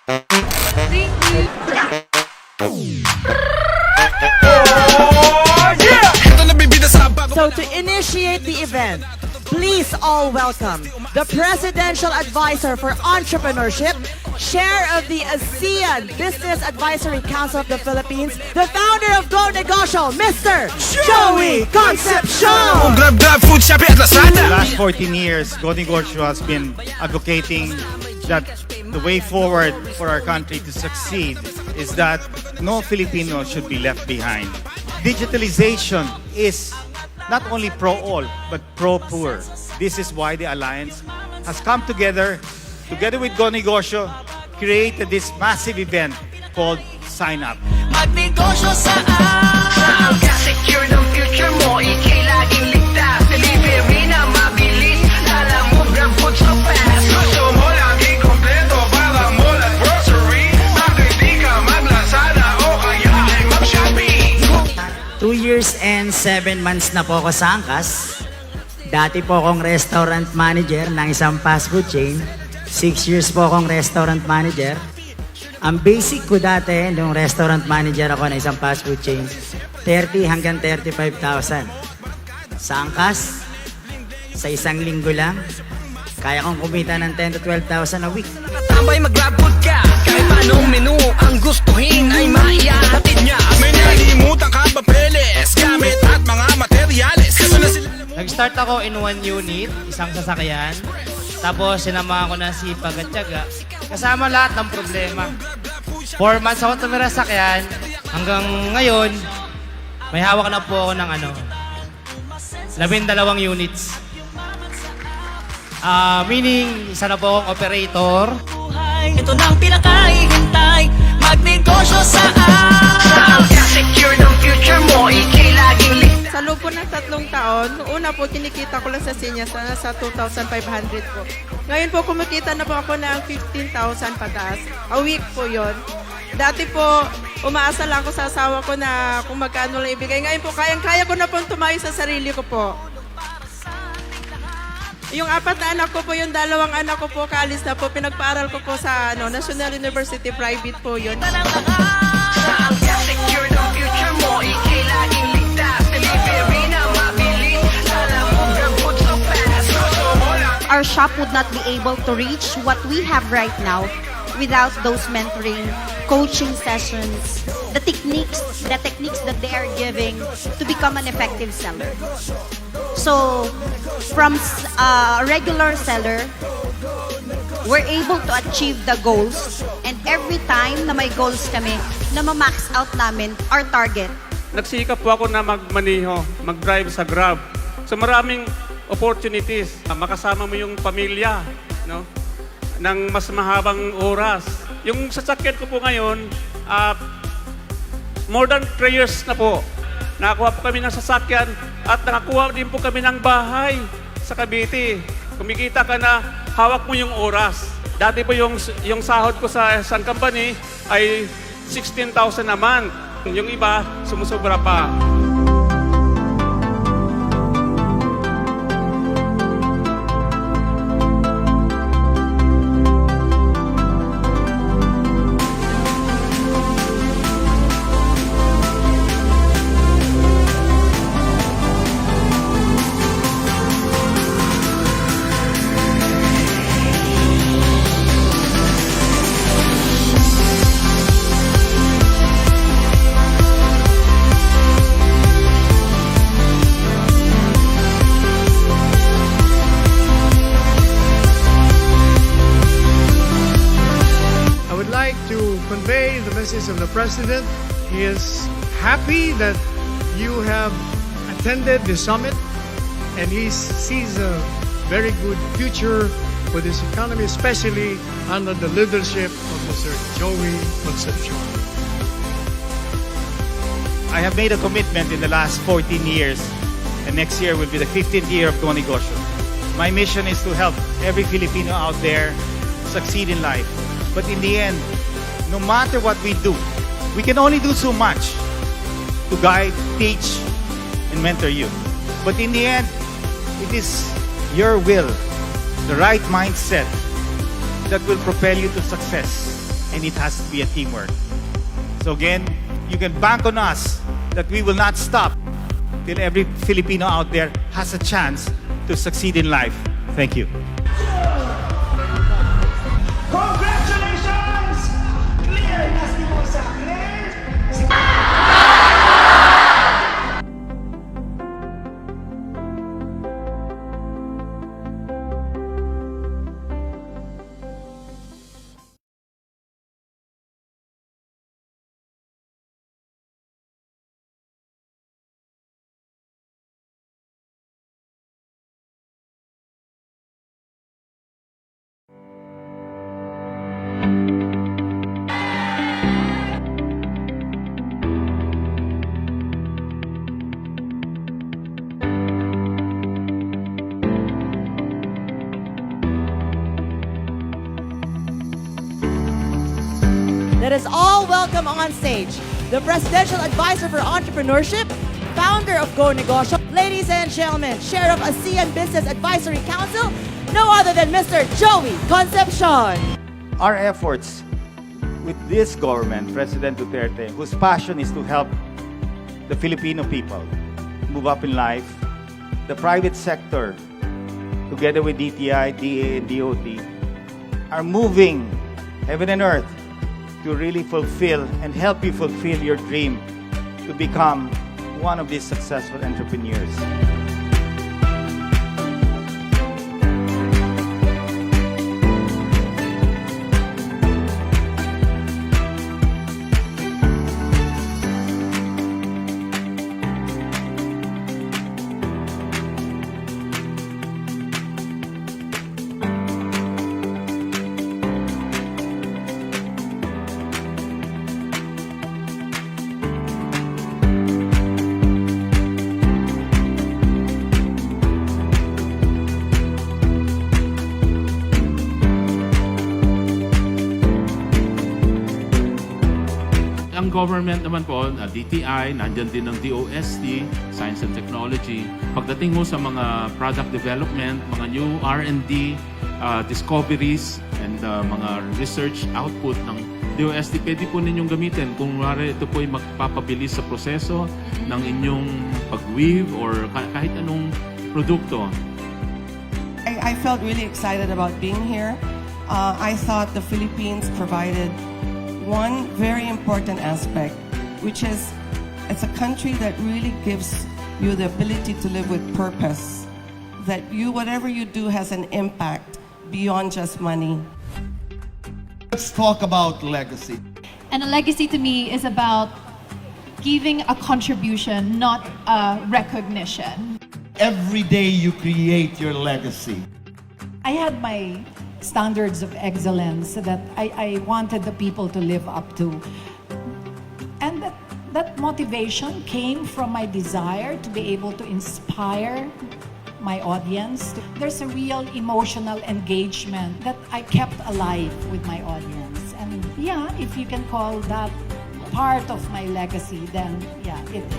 So to initiate the event, please all welcome the Presidential Advisor for Entrepreneurship, Chair of the ASEAN Business Advisory Council of the Philippines, the founder of Go Negosyo, Mr. Joey Concepcion! The last 14 years, Go Negosyo has been advocating that the way forward for our country to succeed is that no Filipino should be left behind. Digitalization is not only pro-all, but pro-poor. This is why the Alliance has come together with Go Negosyo, created this massive event called Sign Up. Magnegosyo saan ka secure ng future mo, ikay laging ligtas. Delivery na mabilis, alam mo grab food so fast. Gusto mo laging kompleto, para mo at grocery. Bakit di ka mag-Lazada o kaya ay mag-Shopee? 2 years and 7 months na po ako sa angkas. Dati po akong restaurant manager ng isang fast food chain. 6 years po akong restaurant manager. Ang basic ko dati, nung restaurant manager ako ng isang fast food chain, 30 hanggang 35,000. Sa angkas, sa isang linggo lang, kaya kong kumita ng 10 to 12,000 a week. Tambay mag-grab food ka, kahit anong menu ang gustuhin ay maiahatid niya. May nalimutan ka ba peles, gamit at mga materyales. Nag-start ako in 1 unit, isang sasakyan. Tapos sinamahan ko na sipag at tiyaga. Kasama lahat ng problema. 4 months ako tumira sa sakyan. Hanggang ngayon, may hawak na po ako ng 12 units. Meaning, isa na po akong operator. Ito nang pinakahihintay, magnegosyo saan ka secure ng future mo, ikay laging ligtas. Sa loob po ng 3 taon, una po kinikita ko lang sa sina sa 2,500 po. Ngayon po kumikita na po ako ng 15,000 pataas. A week po yon. Dati po, umaasa lang ako sa asawa ko na kung magkano lang ibigay. Ngayon po, kayang-kaya ko na pong tumayo sa sarili ko po. Yung 4 na anak ko po, yung 2 anak ko po, kaalis na po, pinagpaaral ko po sa National University, private po yun. Saan ka secure ng future mo, ikay laging ligtas. Delivery na mabilis, alam mo grab food so fast. Our shop would not be able to reach what we have right now without those mentoring, coaching sessions, the techniques that they are giving to become an effective seller. So, from a regular seller, we're able to achieve the goals, and every time na may goals kami, na ma-max out namin our target. Nagsikap po ako na magmaneho, mag-drive sa Grab. So maraming opportunities. Makasama mo yung pamilya, no? Ng mas mahabang oras. Yung sasakyan ko po ngayon, more than 3 years na po. Nakakuha po kami ng sasakyan at nakakuha din po kami ng bahay sa Cavite. Kumikita ka na, hawak mo yung oras. Dati po yung sahod ko sa isang company ay 16,000 a month. Yung iba, sumusobra pa. Convey the message of the President. He is happy that you have attended the summit, and he sees a very good future for this economy, especially under the leadership of Mr. Joey Concepcion. I have made a commitment in the last 14 years, and next year will be the 15th year of Go Negosyo. My mission is to help every Filipino out there succeed in life. But in the end, no matter what we do, we can only do so much to guide, teach, and mentor you. But in the end, it is your will, the right mindset that will propel you to success and it has to be a teamwork. So again, you can bank on us that we will not stop till every Filipino out there has a chance to succeed in life. Thank you. Congratulations! Clear na si Musa. Let us all welcome on stage the Presidential Advisor for Entrepreneurship, founder of Go Negosyo, ladies and gentlemen, Chair of ASEAN Business Advisory Council, no other than Mr. Joey Concepcion. Our efforts with this government, President Duterte, whose passion is to help the Filipino people move up in life, the private sector, together with DTI, DA, and DOT, are moving heaven and earth to really fulfill and help you fulfill your dream to become one of these successful entrepreneurs. Ang government naman po, DTI, nandyan din ang DOST, Science and Technology. Pagdating mo sa mga product development, mga new R&D, discoveries, and mga research output ng DOST, pwede po ninyong gamitin. Kung ito po ay magpapabilis sa proseso ng inyong pag-weave or kahit anong produkto. I felt really excited about being here. I thought the Philippines provided one very important aspect, which is it's a country that really gives you the ability to live with purpose, that you, whatever you do has an impact beyond just money. Let's talk about legacy. And a legacy to me is about giving a contribution, not a recognition. Every day you create your legacy. I had my standards of excellence that I wanted the people to live up to. And that motivation came from my desire to be able to inspire my audience. There's a real emotional engagement that I kept alive with my audience. And yeah, if you can call that part of my legacy, then yeah, it is.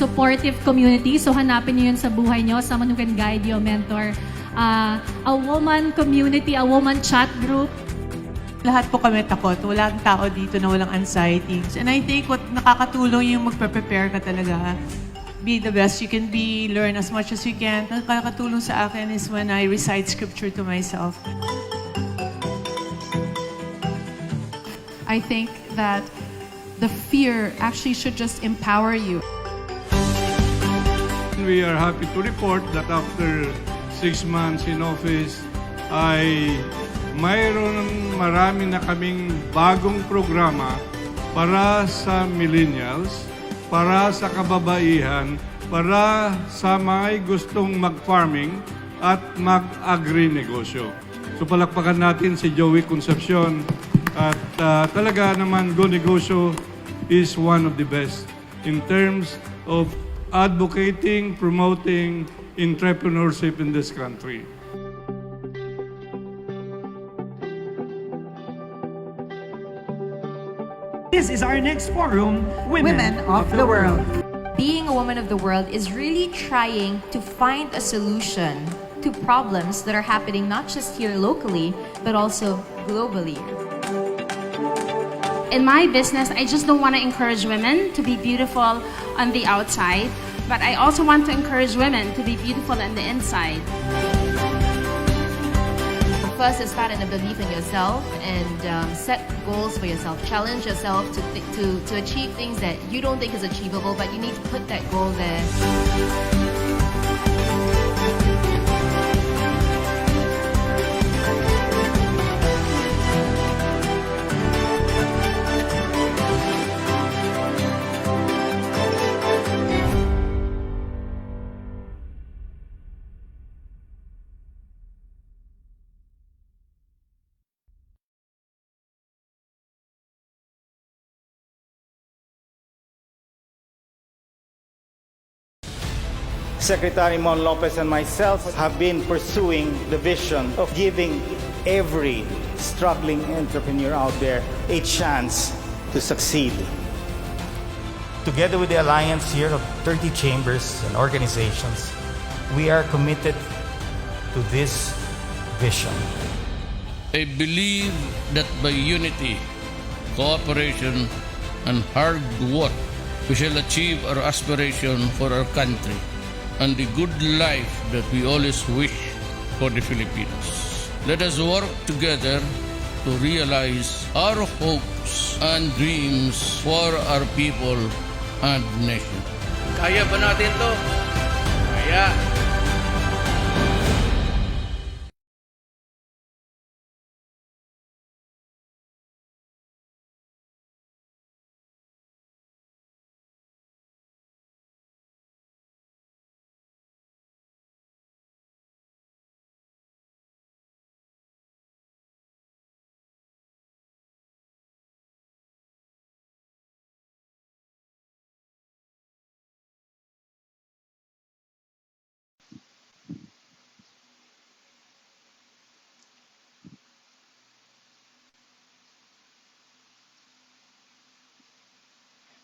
Supportive community. So hanapin niyo yun sa buhay niyo. Someone who can guide you, mentor. A woman community, a woman chat group. Lahat po kami takot. Walang tao dito na walang anxiety. And I think what nakakatulong yung magpe-prepare ka talaga. Be the best you can be, learn as much as you can. Nakakatulong sa akin is when I recite scripture to myself. I think that the fear actually should just empower you. We are happy to report that after 6 months in office, ay mayroon marami na kaming bagong programa para sa millennials, para sa kababaihan, para sa mga gustong mag-farming at mag-agri-negosyo. So palakpakan natin si Joey Concepcion at talaga naman Go Negosyo is one of the best in terms of advocating, promoting entrepreneurship in this country. This is our next forum, Women of the World. being a woman of the world is really trying to find a solution to problems that are happening not just here locally, but also globally. In my business, I just don't want to encourage women to be beautiful on the outside, but I also want to encourage women to be beautiful on the inside. First is start in a belief in yourself and set goals for yourself. Challenge yourself to achieve things that you don't think is achievable, but you need to put that goal there. Secretary Mon Lopez and myself have been pursuing the vision of giving every struggling entrepreneur out there a chance to succeed. Together with the alliance here of 30 chambers and organizations, we are committed to this vision. I believe that by unity, cooperation, and hard work, we shall achieve our aspiration for our country and the good life that we always wish for the Filipinos. Let us work together to realize our hopes and dreams for our people and nation. Kaya ba natin to? Kaya.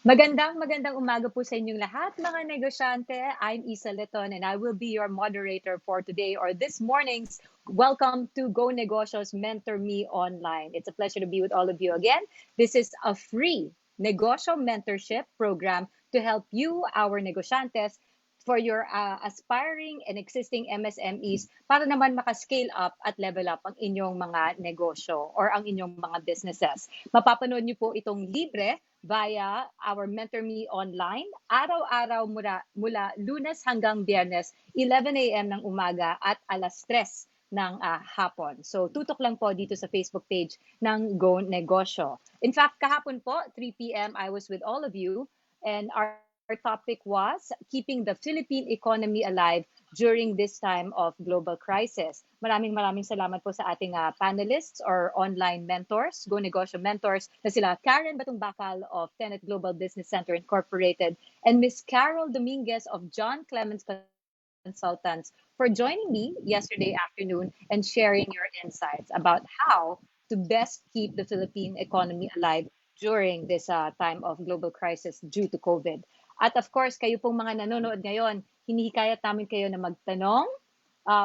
Magandang umaga po sa inyong lahat, mga negosyante. I'm Issa Litton and I will be your moderator for today or this morning's Welcome to Go Negosyo's Mentor Me Online. It's a pleasure to be with all of you again. This is a free negosyo mentorship program to help you, our negosyantes, for your aspiring and existing MSMEs para naman makascale up at level up ang inyong mga negosyo or ang inyong mga businesses. Mapapanood niyo po itong libre via our Mentor Me Online, araw-araw mula Lunes hanggang Biyernes, 11 a.m. ng umaga at alas 3 ng hapon. So tutok lang po dito sa Facebook page ng Go Negosyo. In fact, kahapon po, 3 p.m., I was with all of you and our topic was keeping the Philippine economy alive during this time of global crisis. Maraming salamat po sa ating panelists or online mentors, Go Negosyo mentors, na sila Karen Batong-Bakal of Tenet Global Business Center Incorporated and Miss Carol Dominguez of John Clements Consultants for joining me yesterday afternoon and sharing your insights about how to best keep the Philippine economy alive during this time of global crisis due to COVID. At of course, kayo pong mga nanonood ngayon, hinihikayat namin kayo na magtanong,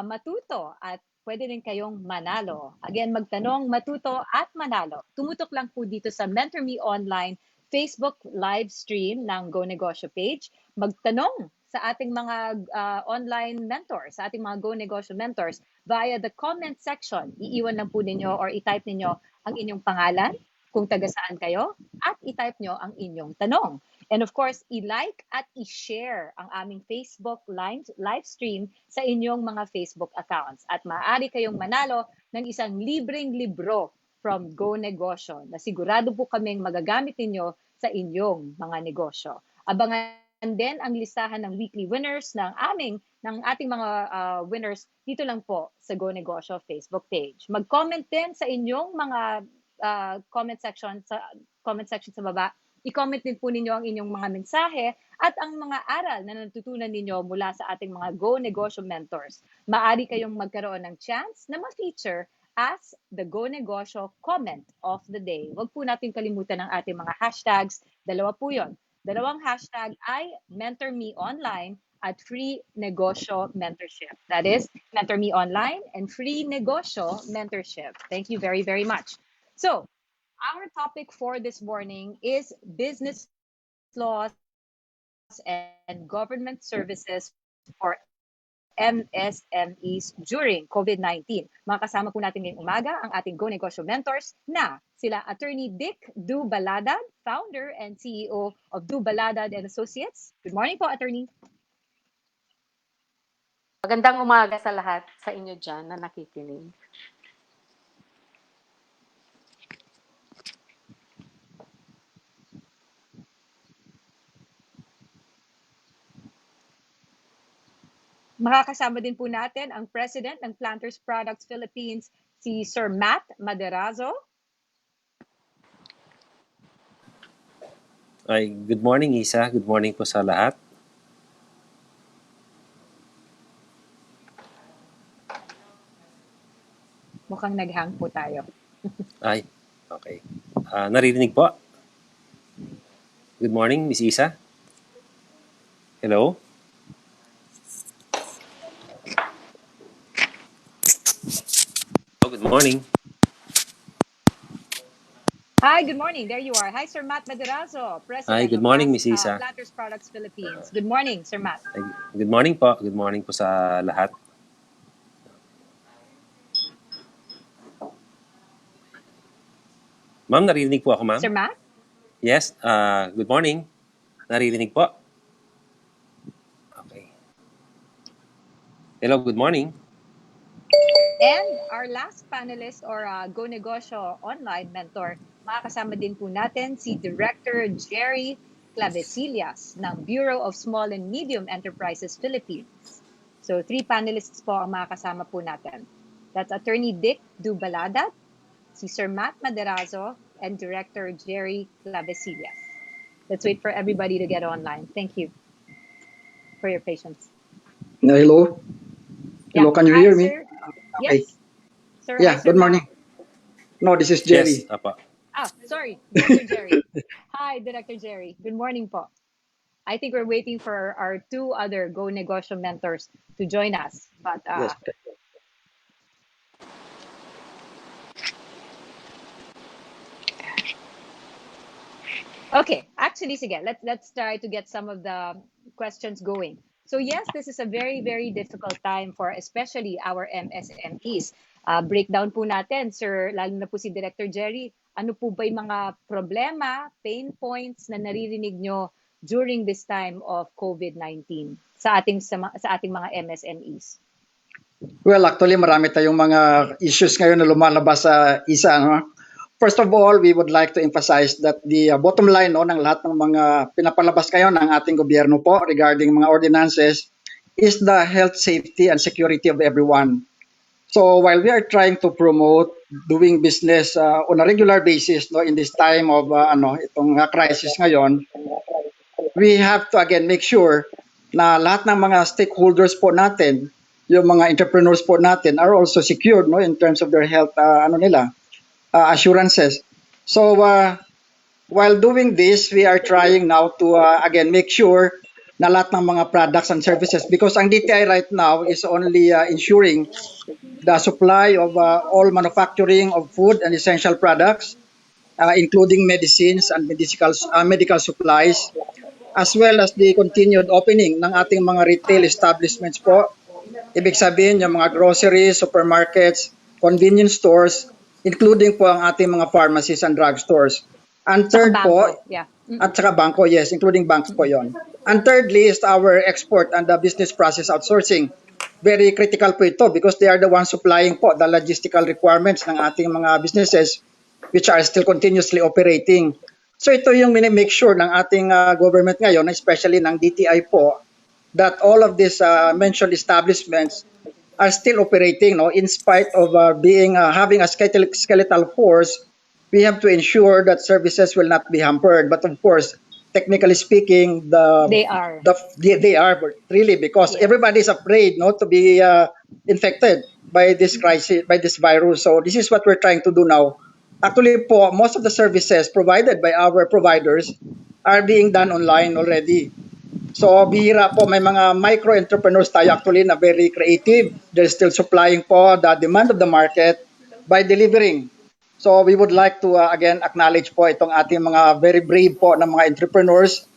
matuto, at pwede rin kayong manalo. Again, magtanong, matuto, at manalo. Tumutok lang po dito sa Mentor Me Online Facebook live stream ng Go Negosyo page. Magtanong sa ating mga online mentors, sa ating mga Go Negosyo mentors via the comment section. Iiwan lang po ninyo or i-type ninyo ang inyong pangalan, kung taga saan kayo, at i-type nyo ang inyong tanong. And of course, i-like at i-share ang aming Facebook live stream sa inyong mga Facebook accounts. At maaari kayong manalo ng isang libreng libro from Go Negosyo na sigurado po kaming magagamit ninyo sa inyong mga negosyo. Abangan din ang listahan ng weekly winners ng ating mga winners dito lang po sa Go Negosyo Facebook page. Mag-comment din sa inyong mga comment section sa baba. I-comment din po ninyo ang inyong mga mensahe at ang mga aral na natutunan ninyo mula sa ating mga Go Negosyo mentors. Maaari kayong magkaroon ng chance na ma-feature as the Go Negosyo comment of the day. Huwag po natin kalimutan ang ating mga hashtags. 2 po yun. Dalawang hashtag ay Mentor Me Online at Free Negosyo Mentorship. That is Mentor Me Online and Free Negosyo Mentorship. Thank you very, very much. So, our topic for this morning is business laws and government services for MSMEs during COVID-19. Mga kasama po natin ngayong umaga ang ating Go Negosyo mentors na sila Attorney Du-Baladad, founder and CEO of Du-Baladad Associates. Good morning po, Attorney. Magandang umaga sa lahat sa inyo dyan na nakikinig. Makakasama din po natin ang President ng Planters Products Philippines, si Sir Matt Maderazo. Ay, good morning, Isa. Good morning po sa lahat. Mukhang naghang po tayo. Ay, okay. Naririnig po? Good morning, Miss Isa. Hello? Oh, good morning. Hi, good morning. There you are. Hi, Sir Matt Maderazo, President Ay, good morning, of Miss Isa. Planters Products Philippines. Good morning, Sir Matt. Ay, good morning po. Good morning po sa lahat. Ma'am, naririnig po ako, ma'am? Sir Matt? Yes, good morning. Naririnig po? Okay. Hello, good morning. And our last panelist or Go Negosyo online mentor, makakasama din po natin si Director Jerry Clavesillas ng Bureau of Small and Medium Enterprises Philippines. So 3 panelists po ang makakasama po natin. That's Attorney Du-Baladad, si Sir Matt Maderazo, and Director Jerry Clavesillas. Let's wait for everybody to get online. Thank you for your patience. Hello? Hello, can you hear me? Sir. Yes. Sir, Yeah, hi, Sir good morning. No, this is Jerry. Yes, apa. Sorry, Director Jerry. Hi, Director Jerry. Good morning po. I think we're waiting for our 2 other Go Negosyo mentors to join us. But Yes. okay, actually, sige, let's try to get some of the questions going. So yes, this is a very, very difficult time for especially our MSMEs. Breakdown po natin, Sir, lalo na po si Director Jerry, ano po ba yung mga problema, pain points na naririnig nyo during this time of COVID-19 sa ating mga MSMEs? Well, actually, marami tayong mga issues ngayon na lumalabas sa isa. No? First of all, we would like to emphasize that the bottom line ng lahat ng mga pinapalabas ngayon ng ating gobyerno po regarding mga ordinances is the health, safety, and security of everyone. So while we are trying to promote doing business on a regular basis in this time of itong crisis ngayon, we have to again make sure na lahat ng mga stakeholders po natin, yung mga entrepreneurs po natin are also secured in terms of their health assurances. So while doing this, we are trying now to again make sure na lahat ng mga products and services, because ang DTI right now is only ensuring the supply of all manufacturing of food and essential products, including medicines and medical supplies, as well as the continued opening ng ating mga retail establishments po. Ibig sabihin yung mga groceries, supermarkets, convenience stores, including po ang ating mga pharmacies and drugstores. And third po, at saka bangko, yes, including banks po yon. And thirdly is our export and the business process outsourcing. Very critical po ito because they are the ones supplying po the logistical requirements ng ating mga businesses which are still continuously operating. So ito yung make sure ng ating government ngayon, especially ng DTI po, that all of these mentioned establishments are still operating in spite of having a skeletal force. We have to ensure that services will not be hampered. But of course, technically speaking, they are really, because everybody is afraid to be infected by this crisis, by this virus. So this is what we're trying to do now. Actually po, most of the services provided by our providers are being done online already. So bihira po, may mga micro-entrepreneurs tayo actually na very creative. They're still supplying po the demand of the market by delivering. So we would like to again acknowledge po itong ating mga very brave po na mga entrepreneurs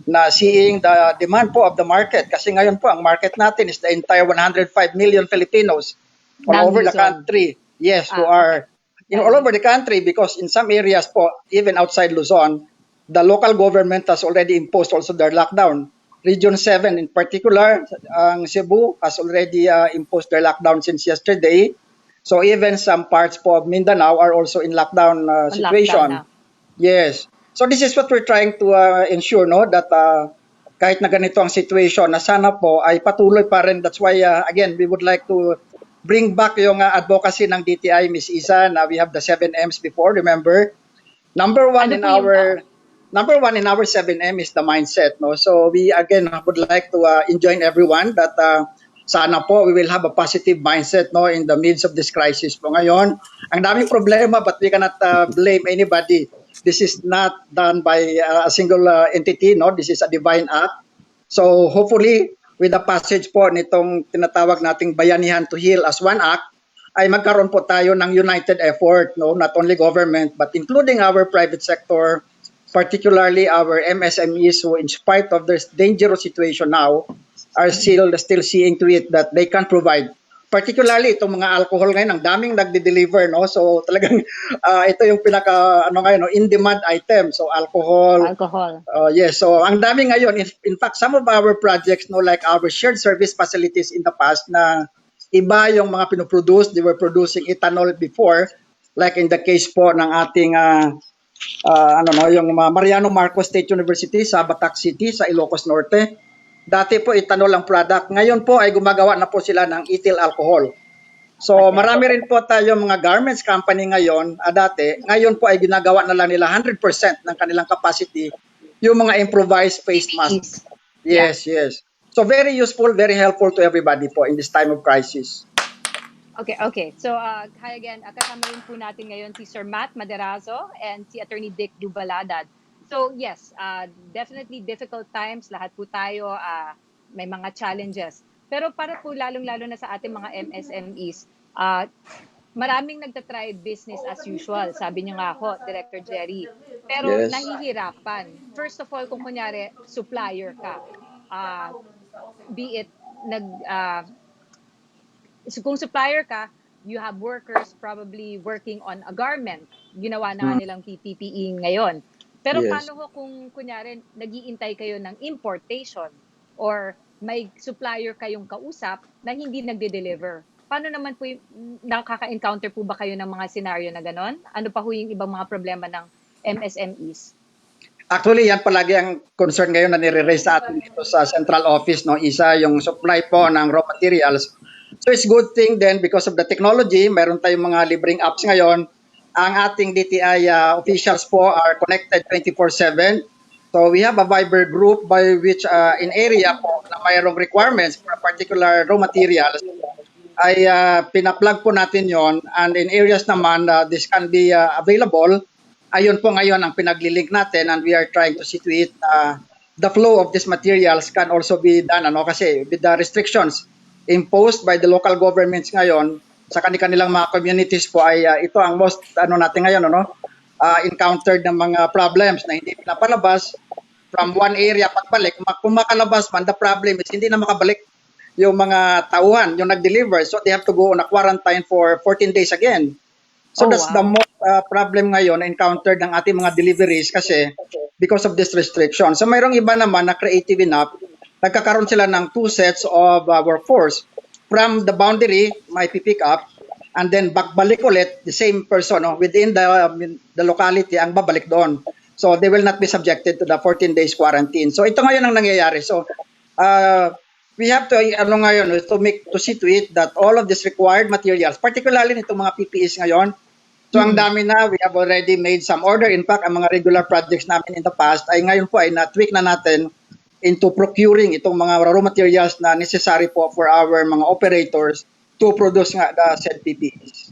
na seeing the demand po of the market. Kasi ngayon po, ang market natin is the entire 105 million Filipinos all over the country. Yes, who are all over the country, because in some areas po, even outside Luzon, the local government has already imposed also their lockdown. Region 7 in particular, ang Cebu has already imposed their lockdown since yesterday. So even some parts po of Mindanao are also in lockdown situation. Yes. So this is what we're trying to ensure, no, that kahit na ganito ang situation, na sana po ay patuloy pa rin. That's why again, we would like to bring back yung advocacy ng DTI, Miss Issa, na we have the 7 M's before, remember? Number one in our 7M is the mindset, no. So we again would like to enjoin everyone that sana po we will have a positive mindset, no, in the midst of this crisis po ngayon. Ang daming problema, but we cannot blame anybody. This is not done by a single entity, no. This is a divine act. So hopefully with the passage po nitong tinatawag nating Bayanihan to Heal as one act, ay magkaroon po tayo ng united effort, no, not only government but including our private sector, particularly our MSMEs, who in spite of their dangerous situation now are still seeing to it that they can provide. Particularly itong mga alcohol ngayon, ang daming nagde-deliver, no. So talagang ito yung pinaka ngayon, no, in demand item. So alcohol. Yes. So ang dami ngayon, in fact some of our projects, no, like our shared service facilities in the past, na iba yung mga pinoproduce, they were producing ethanol before, like in the case po ng ating yung Mariano Marcos State University sa Batac City sa Ilocos Norte. Dati po ethanol ang product. Ngayon po ay gumagawa na po sila ng ethyl alcohol. So marami rin po tayo mga garments company ngayon, dati. Ngayon po ay ginagawa na lang nila 100% ng kanilang capacity yung mga improvised face masks. Yes, yes. So very useful, very helpful to everybody po in this time of crisis. Okay. So, hi again. Kasama rin po natin ngayon si Sir Matt Maderazo and si Attorney Dick Du-Baladad. So, yes, definitely difficult times. Lahat po tayo may mga challenges. Pero para po lalong-lalo na sa ating mga MSMEs, maraming nagtatry business as usual. Sabi niyo nga ako, Director Jerry. Pero nahihirapan. First of all, kung kunyari, supplier ka. Be it kung supplier ka, you have workers probably working on a garment. Ginawa na nga nilang PPE ngayon. Pero paano ho kung kunyari nag-iintay kayo ng importation or may supplier kayong kausap na hindi nagde-deliver? Paano naman po nakaka-encounter po ba kayo ng mga scenario na ganon? Ano pa ho yung ibang mga problema ng MSMEs? Actually, yan palagi ang concern ngayon na nire-raise sa atin dito sa central office, no, Isa, yung supply po ng raw materials. So it's good thing then because of the technology, mayroon tayong mga libreng apps ngayon. Ang ating DTI officials po are connected 24/7. So we have a Viber group by which in area po na mayroong requirements for a particular raw materials, ay pina-plug po natin yon, and in areas naman this can be available. Ayun po ngayon ang pinaglilink natin, and we are trying to see to it the flow of these materials can also be done, kasi with the restrictions imposed by the local governments ngayon sa kanilang mga communities po, ay ito ang most natin ngayon, encountered ng mga problems na hindi pinapalabas from one area pagbalik. Kung makalabas man, the problem is hindi na makabalik yung mga tauhan, yung nag-deliver. So they have to go on a quarantine for 14 days again. So that's the most problem ngayon encountered ng ating mga deliveries, kasi because of this restriction. So mayroong iba naman na creative enough, nagkakaroon sila ng 2 sets of workforce. From the boundary, may pick up, and then balik ulit, the same person within the locality ang babalik doon. So they will not be subjected to the 14 days quarantine. So ito ngayon ang nangyayari. So we have to to see to it that all of these required materials, particularly nitong mga PPEs ngayon, so ang dami na, we have already made some order. In fact, ang mga regular projects namin in the past ay ngayon po ay na-tweak na natin into procuring itong mga raw materials na necessary po for our mga operators to produce nga the said PPEs.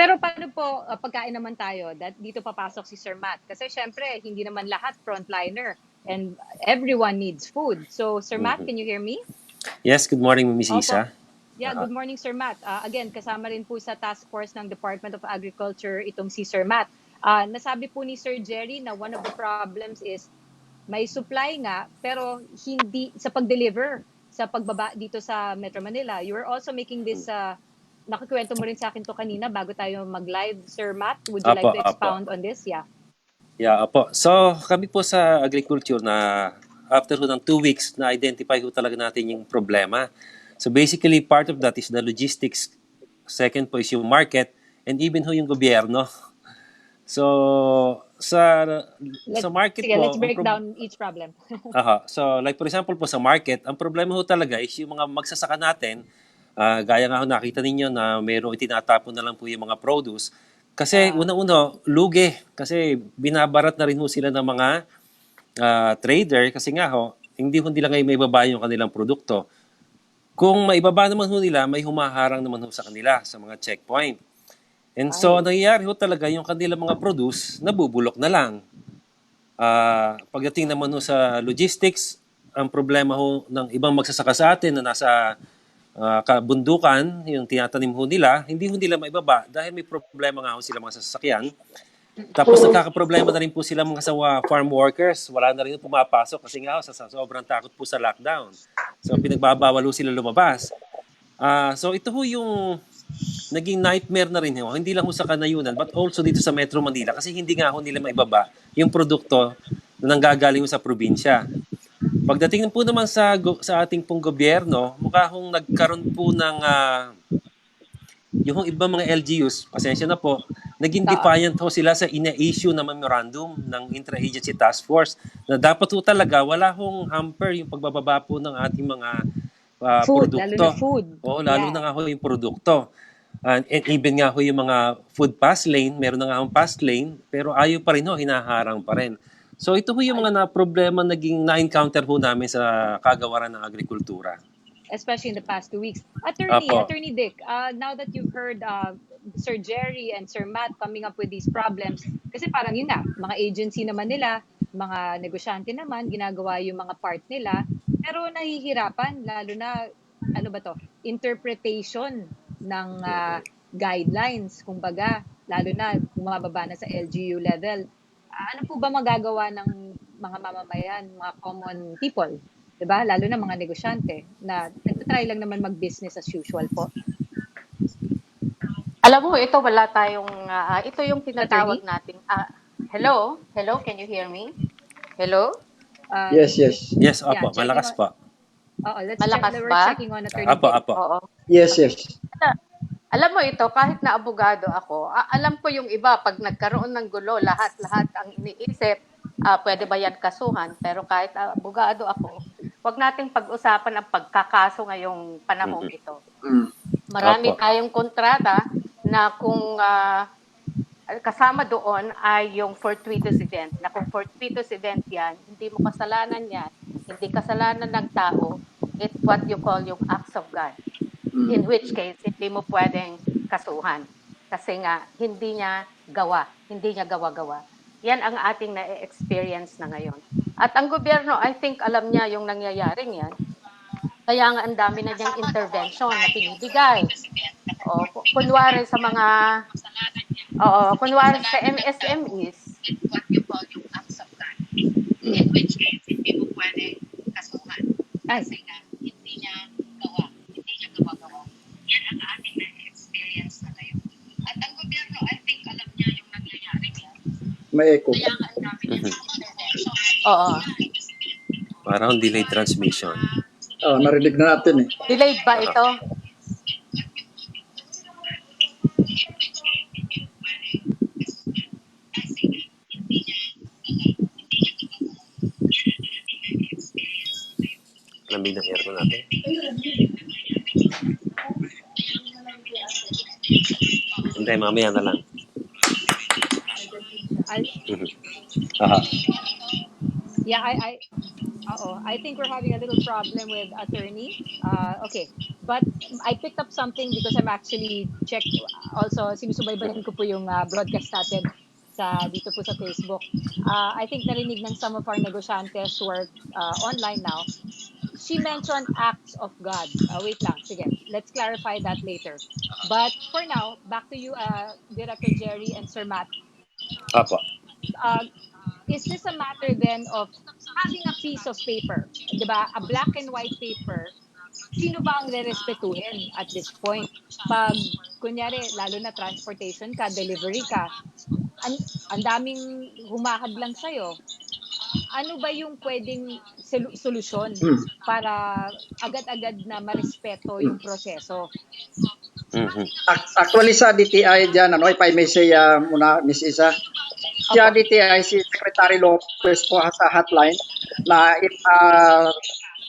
Pero paano po pagkain naman tayo? Dito papasok si Sir Matt. Kasi syempre, hindi naman lahat frontliner and everyone needs food. So, Sir Matt, can you hear me? Yes, good morning, Miss Opo. Issa. Yeah, good morning, Sir Matt. Again, kasama rin po sa task force ng Department of Agriculture itong si Sir Matt. Nasabi po ni Sir Jerry na one of the problems is may supply nga, pero hindi sa pag-deliver, sa pagbaba dito sa Metro Manila. You were also making this, nakikwento mo rin sa akin to kanina bago tayo mag-live. Sir Matt, would you like to expound on this? Yeah. Yeah, apo. So, kami po sa agriculture na after ng 2 weeks na identify ho talaga natin yung problema. So basically, part of that is the logistics. Second po is yung market and even ho yung gobyerno. So, sa market po... Let's break down each problem. So, like for example po sa market, ang problema ho talaga is yung mga magsasaka natin, gaya nga ho nakita ninyo na mayroong itinatapon na lang po yung mga produce. Kasi una-una, lugi. Kasi binabarat na rin ho sila ng mga trader kasi nga ho, hindi nila ngayon may baba yung kanilang produkto. Kung maibaba naman ho nila, may humaharang naman ho sa kanila sa mga checkpoint. And so, nangyayari ho talaga yung kanilang mga produce, nabubulok na lang. Pagdating naman ho sa logistics, ang problema ho ng ibang magsasaka sa atin na nasa kabundukan, yung tinatanim ho nila, hindi ho nila maibaba dahil may problema nga ho sila mga sasakyan. Tapos nagkakaproblema na rin po sila mga sa farm workers. Wala na rin pumapasok kasi nga sa sobrang takot po sa lockdown. So pinagbabawal ho sila lumabas. So ito ho yung naging nightmare na rin ho. Hindi lang ho sa Kanayunan but also dito sa Metro Manila kasi hindi nga ho nila maibaba yung produkto na nanggagaling ho sa probinsya. Pagdating po naman sa ating pong gobyerno, mukha hong nagkaroon po ng yung ibang mga LGUs, pasensya na po, naging defiant ho sila sa ina-issue na memorandum ng Intra-Agency Task Force na dapat ho talaga wala hong hamper yung pagbababa po ng ating mga food, produkto. Lalo na food. Lalo na nga ho yung produkto. And even nga ho yung mga food pass lane, meron na nga hong pass lane, pero ayaw pa rin ho, hinaharang pa rin. So ito ho yung mga problema naging na-encounter ho namin sa kagawaran ng agrikultura. Especially in the past 2 weeks. Attorney Dick, now that you've heard Sir Jerry and Sir Matt coming up with these problems, kasi parang yun na, mga agency naman nila, mga negosyante naman, ginagawa yung mga part nila, pero nahihirapan, lalo na, interpretation ng guidelines, kumbaga, lalo na bumababa na sa LGU level. Ano po ba magagawa ng mga mamamayan, mga common people? Diba? Lalo na mga negosyante na nagtatry lang naman mag-business as usual po. Alam mo, ito wala tayong, ito yung tinatawag natin. Hello? Hello? Can you hear me? Hello? Yes. Yes, opo. Malakas po. Let's Malakas check. ba? We're checking on Attorney Dick. Opo. Oo. Yes. Alam mo ito, kahit na abogado ako, alam ko yung iba, pag nagkaroon ng gulo, lahat ang iniisip, pwede ba yan kasuhan? Pero kahit abogado ako, wag nating pag-usapan ang pagkakaso ngayong panahong ito. Marami tayong kontrata na kung kasama doon ay yung fortuitous event. Na kung fortuitous event yan, hindi mo kasalanan yan, hindi kasalanan ng tao, it's what you call yung acts of God. In which case, hindi mo pwedeng kasuhan. Kasi nga, hindi niya gawa-gawa. Yan ang ating na-experience na ngayon. At ang gobyerno, I think, alam niya yung nangyayaring yan. Kaya nga, ang dami na niyang intervention na pinibigay. Kunwari sa mga, kunwari sa MSMEs. What you call yung acts of God. In which case, hindi mo pwedeng kasuhan. Kasi nga, hindi niya gawa. Yan ang ating na-experience na ngayon. At ang gobyerno, I think, alam niya yung nangyayaring yan. May echo. Kaya nga, ang dami niyang intervention. Oo. Parang delayed transmission. Narinig na natin eh. Delayed ba ito? Lamig ng aircon natin. Hindi, mamaya na lang. Yeah, I think we're having a little problem with attorney. Okay. But I picked up something because I'm actually checked also, sinusubaybayan ko po yung broadcast natin dito po sa Facebook. I think narinig ng some of our negosyantes who are online now. She mentioned acts of God. Wait lang, sige. Let's clarify that later. But for now, back to you, Director Jerry and Sir Matt. Apo. Uh, is this a matter then of having a piece of paper, 'di ba? A black and white paper. Sino ba ang rerespetuhin at this point? Pag kunyari, lalo na transportation ka, delivery ka, ang daming humahadlang sa'yo. Ano ba yung pwedeng solusyon para agad-agad na marespeto yung proseso? Actually sa DTI dyan, if I may say muna, Miss Isa, sa DTI, si Secretary Lopez po sa hotline na if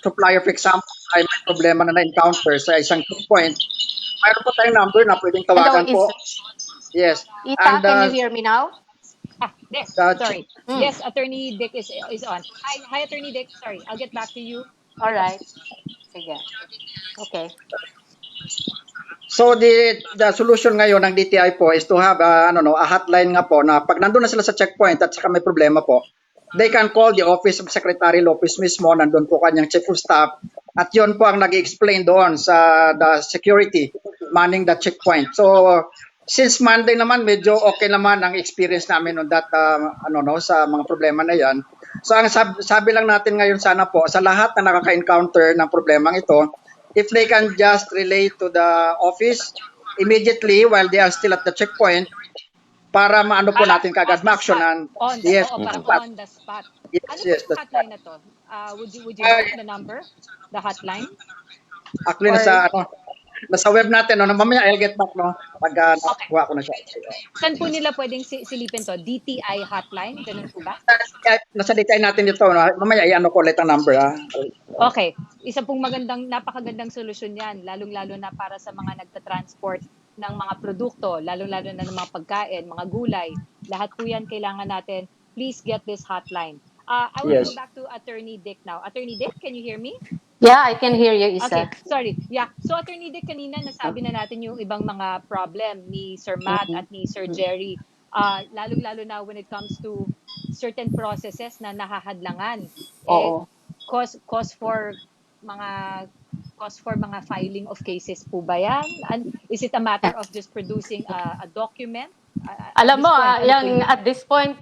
supplier, for example, ay may problema na na-encounter sa isang checkpoint, mayroon po tayong number na pwedeng tawagan po. Yes. Ita, can you hear me now? There. Sorry. Yes, Attorney Dick is on. Hi, Attorney Dick. Sorry, I'll get back to you. All right. Sige. Okay. So the solution ngayon ng DTI po is to have a hotline nga po na pag nandun na sila sa checkpoint at saka may problema po, they can call the office of Secretary Lopez mismo, nandun po kanyang chief of staff, at yun po ang nag-explain doon sa the security manning the checkpoint. So since Monday naman, medyo okay naman ang experience namin on that sa mga problema na yan. So ang sabi lang natin ngayon sana po sa lahat na nakaka-encounter ng problemang ito, if they can just relay to the office immediately while they are still at the checkpoint para maano po natin kagad ma-actionan. Yes. On the spot. Yes, Ano yes, yung hotline na to? Would you know the number? The hotline? Actually, nasa web natin, mamaya I'll get back, pag nakuha ko na siya. Saan po nila pwedeng silipin to? DTI hotline? Ganun po ba? Nasa DTI natin dito, mamaya i-ano ko ulit ang number. Okay. Isa pong napakagandang solusyon yan, lalong-lalo na para sa mga nagtatransport ng mga produkto, lalong-lalo na ng mga pagkain, mga gulay. Lahat po yan kailangan natin. Please get this hotline. I will go back to Attorney Dick now. Attorney Dick, can you hear me? Yeah, I can hear you, Issa. Okay, sorry. Yeah. So, Attorney Dick, kanina nasabi na natin yung ibang mga problem ni Sir Matt at ni Sir Jerry. Lalo-lalo na when it comes to certain processes na nahahadlangan. Oo. Cause for mga filing of cases po ba yan? And is it a matter of just producing a document? Alam mo, at this point,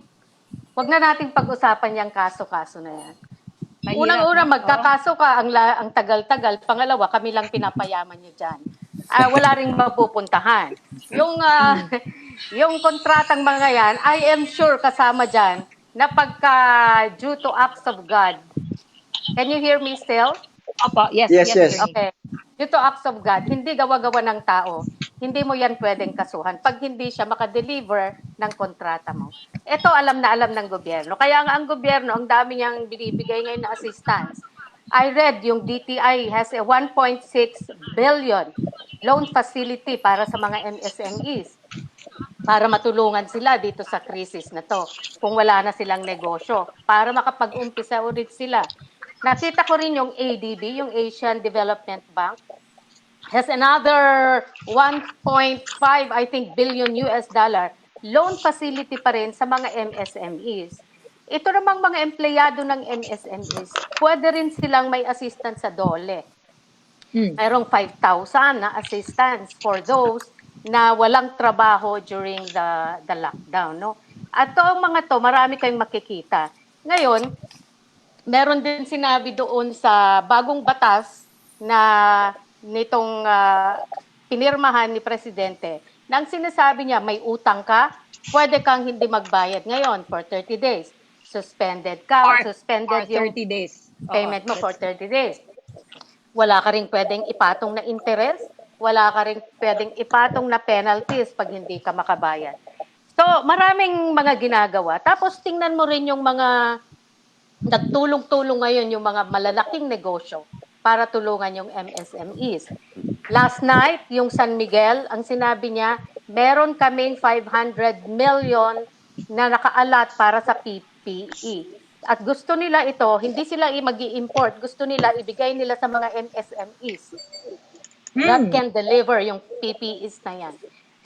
wag na nating pag-usapan yung kaso-kaso na yan. Unang-una, magkakaso ka, ang tagal-tagal. Pangalawa, kami lang pinapayaman nyo dyan. Wala ring mapupuntahan. Yung kontratang mga yan, I am sure kasama dyan na pagka due to acts of God. Can you hear me still? Opo, yes. Okay. Due to acts of God, hindi gawa-gawa ng tao. Hindi mo yan pwedeng kasuhan pag hindi siya makadeliver ng kontrata mo. Ito alam na alam ng gobyerno. Kaya nga ang gobyerno, ang dami niyang binibigay ngayon na assistance. I read yung DTI has a 1.6 billion loan facility para sa mga MSMEs para matulungan sila dito sa krisis na to kung wala na silang negosyo para makapag-umpisa ulit sila. Nakita ko rin yung ADB, yung Asian Development Bank, has another 1.5, I think, billion US dollar loan facility pa rin sa mga MSMEs. Ito namang mga empleyado ng MSMEs, pwede rin silang may assistance sa DOLE. Mayroong 5,000 na assistance for those na walang trabaho during the lockdown. No? At mga to, marami kayong makikita. Ngayon, meron din sinabi doon sa bagong batas na nitong pinirmahan ni Presidente, nang sinasabi niya may utang ka, pwede kang hindi magbayad ngayon for 30 days. Suspended ka, suspended yung 30 days. Payment mo for 30 days. Wala ka rin pwedeng ipatong na interest, wala ka rin pwedeng ipatong na penalties pag hindi ka makabayad. So, maraming mga ginagawa. Tapos tingnan mo rin yung mga nagtulong-tulong ngayon, yung mga malalaking negosyo para tulungan yung MSMEs. Last night, yung San Miguel, ang sinabi niya, meron kaming 500 million na nakaalat para sa PPE. At gusto nila ito, hindi sila mag-i-import, gusto nila ibigay nila sa mga MSMEs. that can deliver yung PPEs na yan.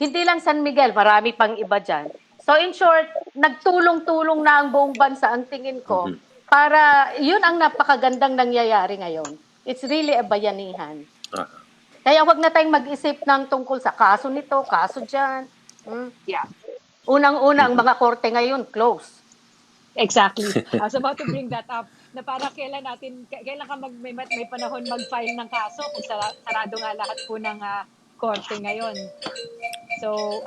Hindi lang San Miguel, marami pang iba dyan. So in short, nagtulong-tulong na ang buong bansa, ang tingin ko, para yun ang napakagandang nangyayari ngayon. It's really a bayanihan. Kaya wag na tayong mag-isip ng tungkol sa kaso nito, kaso dyan. Yeah. Unang-una, ang mga korte ngayon, close. Exactly. I was about to bring that up na para kailan ka may panahon mag-file ng kaso kung sarado nga lahat po ng korte ngayon. So,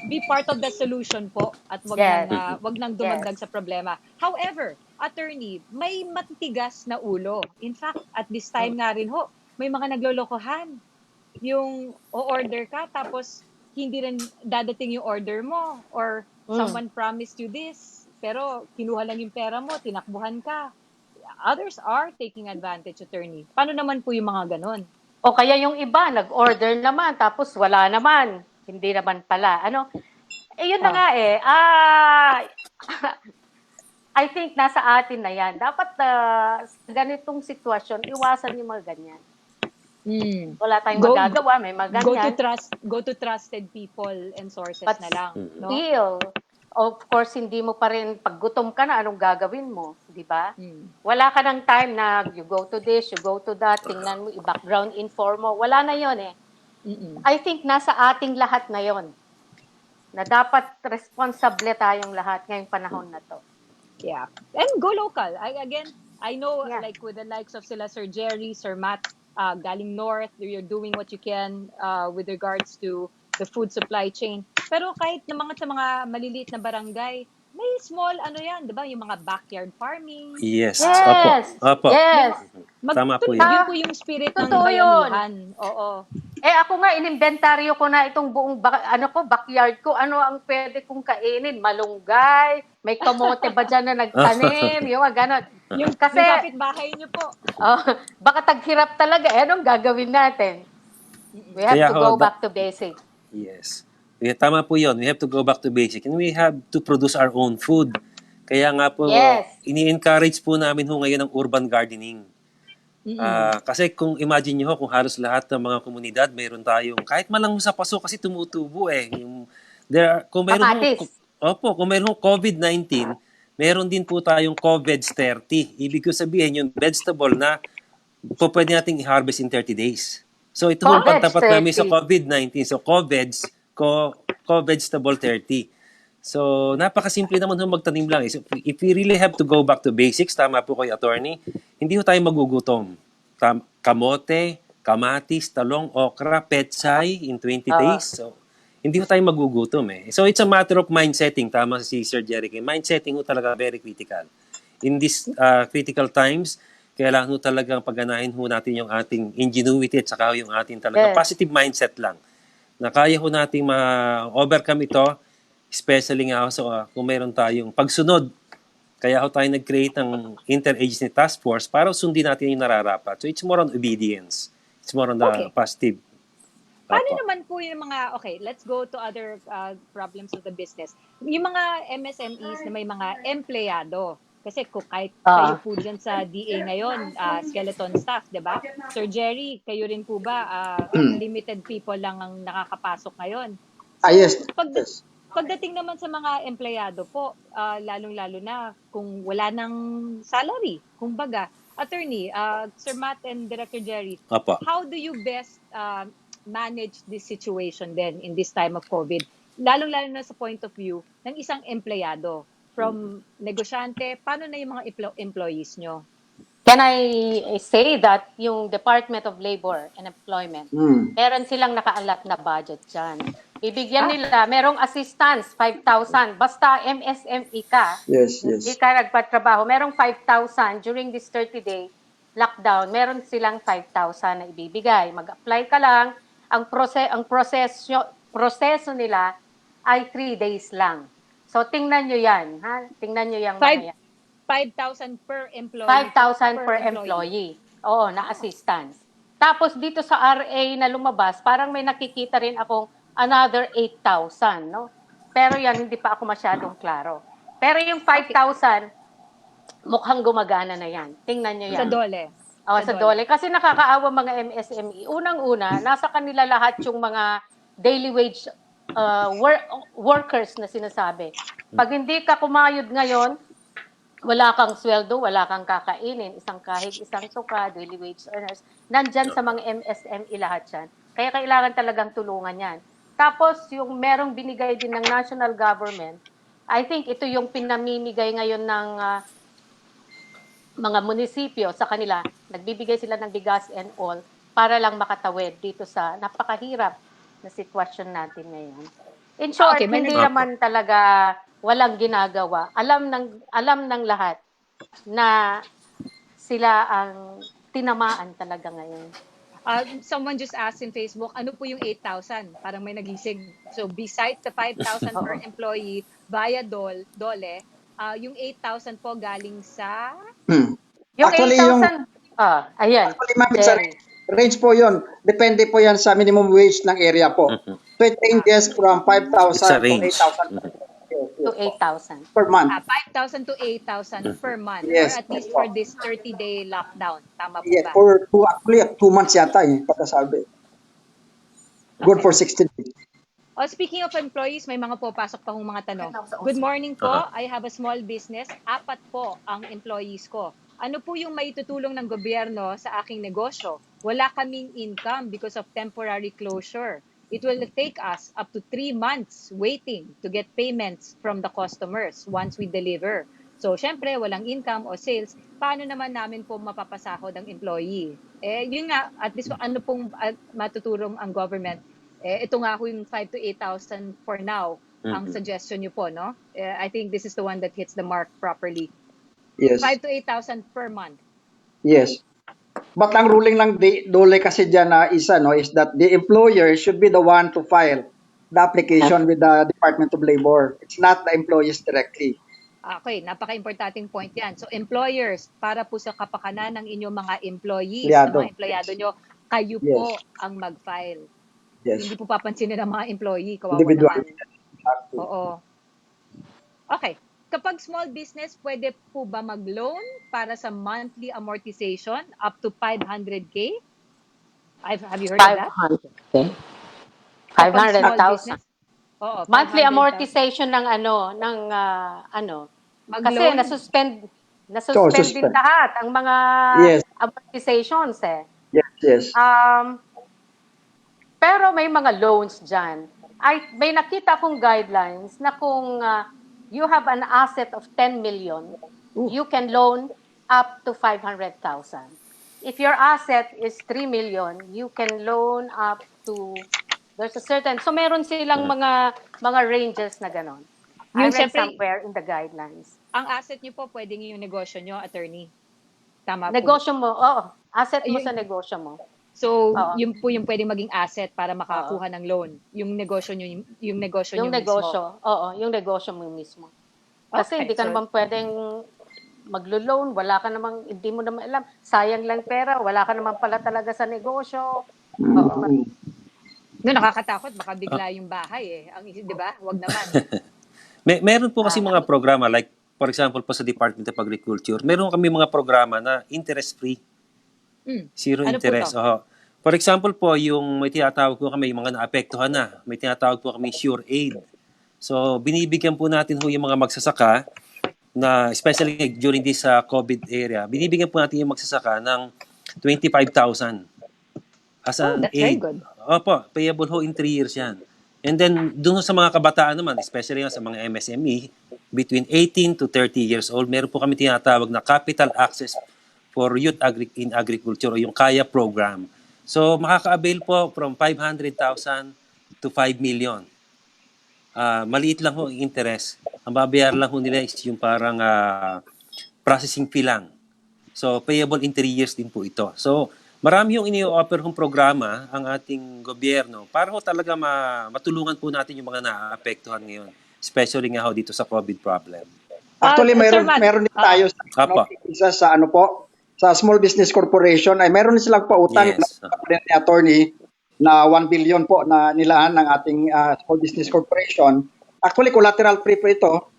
be part of the solution po at wag nang dumagdag sa problema. However, attorney, may matitigas na ulo. In fact, at this time nga rin ho, may mga naglolokohan. Yung o-order ka tapos hindi rin dadating yung order mo or someone promised you this pero kinuha lang yung pera mo, tinakbuhan ka. Others are taking advantage, attorney. Paano naman po yung mga ganon? O kaya yung iba, nag-order naman, tapos wala naman. Hindi naman pala. Yun na nga I think nasa atin na yan. Dapat sa ganitong sitwasyon, iwasan yung mga ganyan. Wala tayong magagawa, may mga ganyan. Go to trusted people and sources na lang. No? Still, of course, hindi mo pa rin, pag gutom ka na, anong gagawin mo? Di ba? Wala ka ng time na you go to this, you go to that, tingnan mo, i-background inform mo. Wala na yon eh. I think nasa ating lahat na yon na dapat responsable tayong lahat ngayong panahon na to. Yeah. And go local. I know like with the likes of sila Sir Jerry, Sir Matt, galing north, you're doing what you can with regards to the food supply chain. Pero kahit sa mga maliliit na barangay, may small yan, 'di ba? Yung mga backyard farming. Yes. Opo. Yes. Tama po yun. Yun po yung spirit ng bayanihan. Oo. Ako nga, inimbentaryo ko na itong buong backyard ko. Ano ang pwede kong kainin? Malunggay, may kamote ba dyan na nagtanim? Yung ganon. Yung kapitbahay niyo po. Baka taghirap talaga. Anong gagawin natin? We have to go back to basic. Yes. Tama po yun. We have to go back to basic. And we have to produce our own food. Kaya nga po, ini-encourage po namin ngayon ang urban gardening. Kasi kung imagine nyo kung halos lahat ng mga komunidad, mayroon tayong, kahit man lang sa paso kasi tumutubo kung mayroong COVID-19, meron din po tayong GOVT 30. Ibig ko sabihin yung vegetable na pwede nating i-harvest in 30 days. So ito ang pagtapat namin sa COVID-19. So vegetable 30. So napakasimple naman magtanim lang. So, if we really have to go back to basics, tama po kayo, attorney, hindi tayo magugutom. Kamote, kamatis, talong, okra, pechay in 20 days. So hindi tayo magugutom So it's a matter of mindsetting. Tama si Sir Jericho. Mindsetting talaga very critical. In these critical times, kailangan talagang pagganahin natin yung ating ingenuity at saka yung ating talaga positive mindset lang. Na kaya nating ma-overcome ito, especially nga kung meron tayong pagsunod. Kaya tayo nag-create ng interagency task force para sundin natin yung nararapat. So it's more on obedience. It's more on the positive. Paano naman po yung mga, let's go to other problems of the business. Yung mga MSMEs na may mga empleyado. Kasi kahit kayo po dyan sa DA ngayon, skeleton staff, di ba? Sir Jerry, kayo rin po ba, limited people lang ang nakakapasok ngayon? So, yes. Pagdating naman sa mga empleyado po, lalong-lalo na kung wala ng salary, kumbaga. Attorney, Sir Matt and Director Jerry, how do you best manage this situation then in this time of COVID? Lalong-lalo na sa point of view ng isang empleyado. From negosyante, paano na yung mga employees nyo? Can I say that yung Department of Labor and Employment, meron silang nakaalat na budget dyan. Ibigyan nila, merong assistance, 5,000. Basta MSME ka, hindi ka nagpatrabaho, merong 5,000 during this 30-day lockdown. Meron silang 5,000 na ibibigay. Mag-apply ka lang. Ang proseso nila ay 3 days lang. So, tingnan nyo yan. Tingnan nyo yung mga yan. 5,000 per employee. 5,000 per employee. Oo, na assistance. Tapos, dito sa RA na lumabas, parang may nakikita rin akong another 8,000, no? Pero yan, hindi pa ako masyadong klaro. Pero yung 5,000, mukhang gumagana na yan. Tingnan nyo yan. Sa DOLE. Sa DOLE. Kasi nakakaawa mga MSME. Unang-una, nasa kanila lahat yung mga daily wage workers na sinasabi. Pag hindi ka kumayod ngayon, wala kang sweldo, wala kang kakainin, isang kahig, isang tuka, daily wage earners, nandyan sa mga MSME lahat yan. Kaya kailangan talagang tulungan yan. Tapos, yung merong binigay din ng national government, I think ito yung pinamimigay ngayon ng mga munisipyo sa kanila, nagbibigay sila ng bigas and all para lang makatawid dito sa napakahirap na sitwasyon natin ngayon. In short, hindi naman talaga walang ginagawa. Alam ng lahat na sila ang tinamaan talaga ngayon. Someone just asked in Facebook, ano po yung 8,000? Parang may nagising. So besides the 5,000 per employee via DOLE, yung 8,000 po galing sa... Yung Actually, 8,000, ayan. Actually, ma'am, it's a range po yun. Depende po yan sa minimum wage ng area po. So it ranges from 5,000 to 8,000 to 8,000 per month. 5,000 to 8,000 per month. Yes. Or at least for this 30-day lockdown. Tama po Yes, ba? for 2 months yata pagkasabi. Good for 16 days. Speaking of employees, may mga papasok pa hong mga tanong. Good morning po. I have a small business. 4 po ang employees ko. Ano po yung maitutulong ng gobyerno sa aking negosyo? Wala kaming income because of temporary closure. It will take us up to 3 months waiting to get payments from the customers once we deliver. So, syempre, walang income o sales. Paano naman namin po mapapasahod ang employee? Yun nga, at least ano pong matutulong ang government? Ito nga ho yung 5,000 to 8,000 for now, ang suggestion nyo po, no? I think this is the one that hits the mark properly. Yes. 5,000 to 8,000 per month. Yes. But ang ruling lang DOLE kasi dyan na isa, no, is that the employer should be the one to file the application with the Department of Labor. It's not the employees directly. Okay, napaka-importanting point yan. So, employers, para po sa kapakanan ng inyong mga employees, Empleyado. ng mga empleyado nyo, kayo po ang mag-file. Yes. Hindi po papansinin ng mga employee. Kawawa Individual. naman. Oo. Okay. Kapag small business, pwede po ba mag-loan para sa monthly amortization up to 500K? Have you heard of that? 500,000. Oo, Monthly 500,000. amortization ng kasi Mag-loan? nasuspend din suspend. lahat ang mga Yes. amortizations Yes. Pero may mga loans dyan. May nakita kong guidelines na kung you have an asset of 10 million, you can loan up to 500,000. If your asset is 3 million, you can loan up to, there's a certain, so meron silang mga ranges na ganon. I read somewhere in the guidelines. Ang asset nyo po, pwedeng yung negosyo nyo, attorney. Tama po. Negosyo mo, asset mo sa negosyo mo. So, yun po yung pwedeng maging asset para makakuha ng loan. Yung negosyo nyo, yung negosyo nyo mismo. Yung negosyo mo mismo. Kasi hindi ka naman pwedeng maglo-loan, hindi mo naman alam, sayang lang pera, wala ka naman pala talaga sa negosyo. No, nakakatakot, baka bigla yung bahay di ba? Wag naman. Meron po kasi mga programa, like, for example, po sa Department of Agriculture, meron kami mga programa na interest-free. Zero interest. For example po, may tinatawag po kami, yung mga naapektuhan na, may tinatawag po kami sure aid. So, binibigyan po natin yung mga magsasaka, na especially during this COVID area, binibigyan po natin yung magsasaka ng 25,000 as an that's very aid. good. Opo, payable in 3 years yan. And then, doon sa mga kabataan naman, especially sa mga MSME, between 18 to 30 years old, meron po kami tinatawag na Capital Access for Youth in Agriculture o yung KAYA program. So, makaka-avail po from 500,000 to 5 million. Maliit lang ho ang interest. Ang babayaran lang ho nila is yung parang processing fee lang. So, payable in 3 years din po ito. So, marami yung ini-offer hong programa ang ating gobyerno para ho talaga matulungan po natin yung mga naapektuhan ngayon. Especially nga ho dito sa COVID problem. Actually, meron din tayo sa sa Small Business Corporation ay meron silang pautang ni attorney na 1 billion po na nilaan ng ating Small Business Corporation. Actually, collateral free po ito,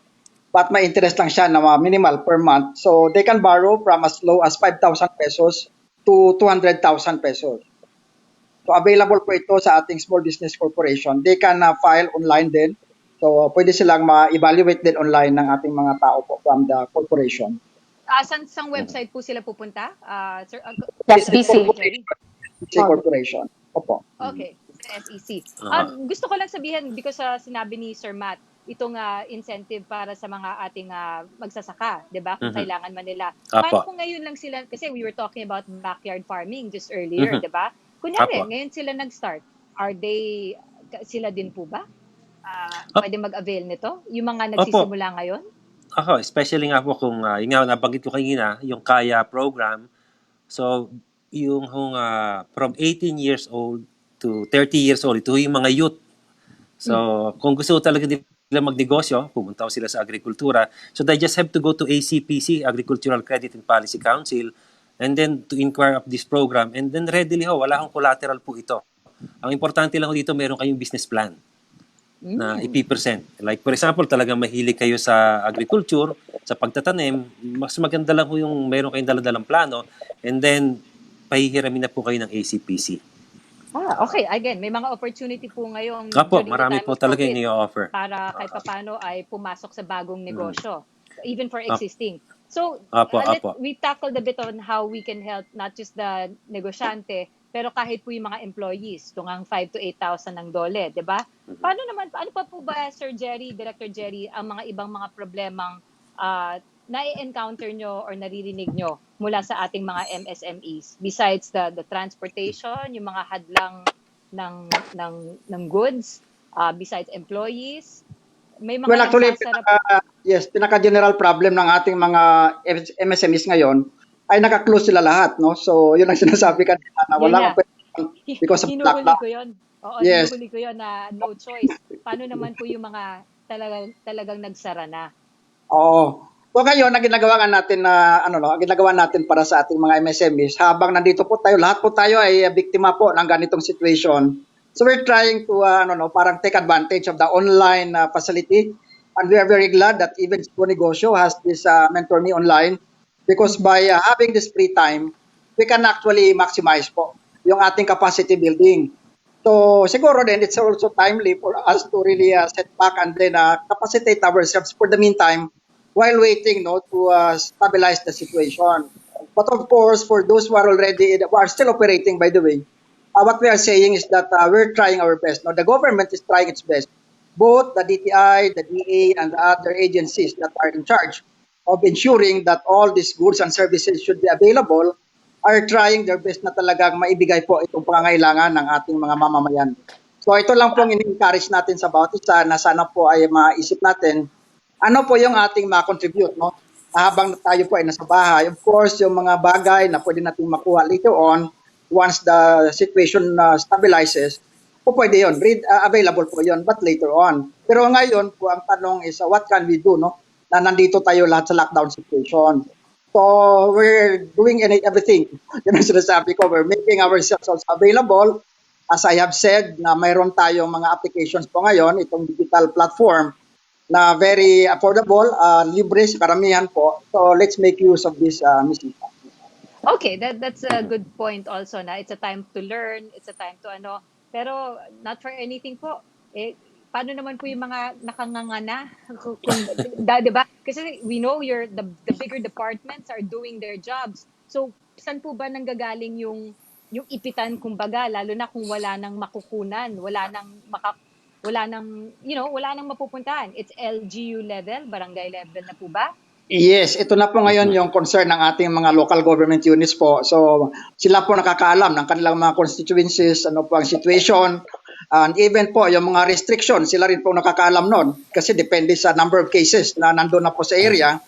but may interest lang siya na minimal per month. So, they can borrow from as low as 5,000 pesos to 200,000 pesos. So available po ito sa ating Small Business Corporation. They can file online din. So pwede silang ma-evaluate din online ng ating mga tao po from the corporation. Sang website po sila pupunta? Sir, SEC Jerry? Corporation. Opo. Okay, sa SEC. Ah. Gusto ko lang sabihin, because sinabi ni Sir Matt, itong incentive para sa mga ating magsasaka, di ba? Kung Mhm. kailangan man nila. Apo. Paano kung ngayon lang sila, kasi we were talking about backyard farming just earlier, Mhm. di ba? Kunyari, Apo. ngayon sila nag-start. Are they, sila din po ba? Pwede mag-avail nito? Yung mga nagsisimula ngayon? Ako, especially nga po kung, yung nga nabanggit ko kanina, yung KAYA program. So, yung from 18 years old to 30 years old, ito yung mga youth. So, kung gusto talaga nila magnegosyo, pumunta sila sa agrikultura. So, they just have to go to ACPC, Agricultural Credit and Policy Council, and then to inquire of this program. And then readily wala akong collateral po ito. Ang importante lang dito, meron kayong business plan na ipipresent. Like for example, talagang mahilig kayo sa agriculture, sa pagtatanim, mas maganda lang po yung meron kayong daladalang plano, and then pahihiramin na po kayo ng ACPC. Okay. Again, may mga opportunity po ngayong Apo, during the marami time po of talaga COVID yung i-offer. para kahit papano ay pumasok sa bagong negosyo, even for existing. So, Apo, apo. we tackled a bit on how we can help not just the negosyante, pero kahit po yung mga employees, tungang 5 to 8,000 ng dole, di ba? Paano pa po ba, Sir Jerry, Director Jerry, ang mga ibang mga problemang na-encounter nyo or naririnig nyo mula sa ating mga MSMEs besides the transportation, yung mga hadlang ng goods, besides employees, may mga Well, actually, nagsasarap. pinaka-general problem ng ating mga MSMEs ngayon ay naka-close sila lahat, no? So, yun ang sinasabi kanina na Yun wala na. kang pwede because of Hinuhuli lockdown. ko yun. Oo, Yes. hinuhuli ko yun na no choice. Paano naman po yung mga talagang nagsara na? Oo. So ngayon, ang ginagawa nga natin na ang ginagawa natin para sa ating mga MSMEs, habang nandito po tayo, lahat po tayo ay biktima po ng ganitong situation. So we're trying to parang take advantage of the online facility, and we are very glad that even Go Negosyo has this Mentor Me online, because by having this free time, we can actually maximize po yung ating capacity building. So siguro din it's also timely for us to really set back and then capacitate ourselves for the meantime while waiting to stabilize the situation. But of course, for those who are still operating, by the way, what we are saying is that we're trying our best. Now, the government is trying its best. Both the DTI, the DA, and the other agencies that are in charge of ensuring that all these goods and services should be available are trying their best na talagang maibigay po itong pangangailangan ng ating mga mamamayan. So ito lang po ang in-encourage natin sa bawat isa na sana po ay maisip natin ano po yung ating ma-contribute, no? Habang tayo po ay nasa bahay. Of course, yung mga bagay na pwede natin makuha later on, once the situation stabilizes, po pwede yun. Available po yun, but later on. Pero ngayon po, ang tanong is, what can we do, no? Na nandito tayo lahat sa lockdown situation. So, we're doing everything. Yun ang sinasabi ko. We're making ourselves also available. As I have said, na mayroon tayong mga applications po ngayon, itong digital platform, na very affordable, libre sa karamihan po. So let's make use of this, Ms. Issa. Okay, that's a good point also na it's a time to learn, it's a time to pero not for anything po. Paano naman po yung mga nakanganga di ba? Kasi we know the bigger departments are doing their jobs. So saan po ba nanggagaling yung ipitan kumbaga, lalo na kung wala nang makukunan, wala nang mapupuntahan. It's LGU level, barangay level na po ba? Yes, ito na po ngayon yung concern ng ating mga local government units po. So sila po nakakaalam ng kanilang mga constituencies, ano po ang situation, and even po yung mga restrictions, sila rin po nakakaalam nun kasi depende sa number of cases na nandun na po sa area.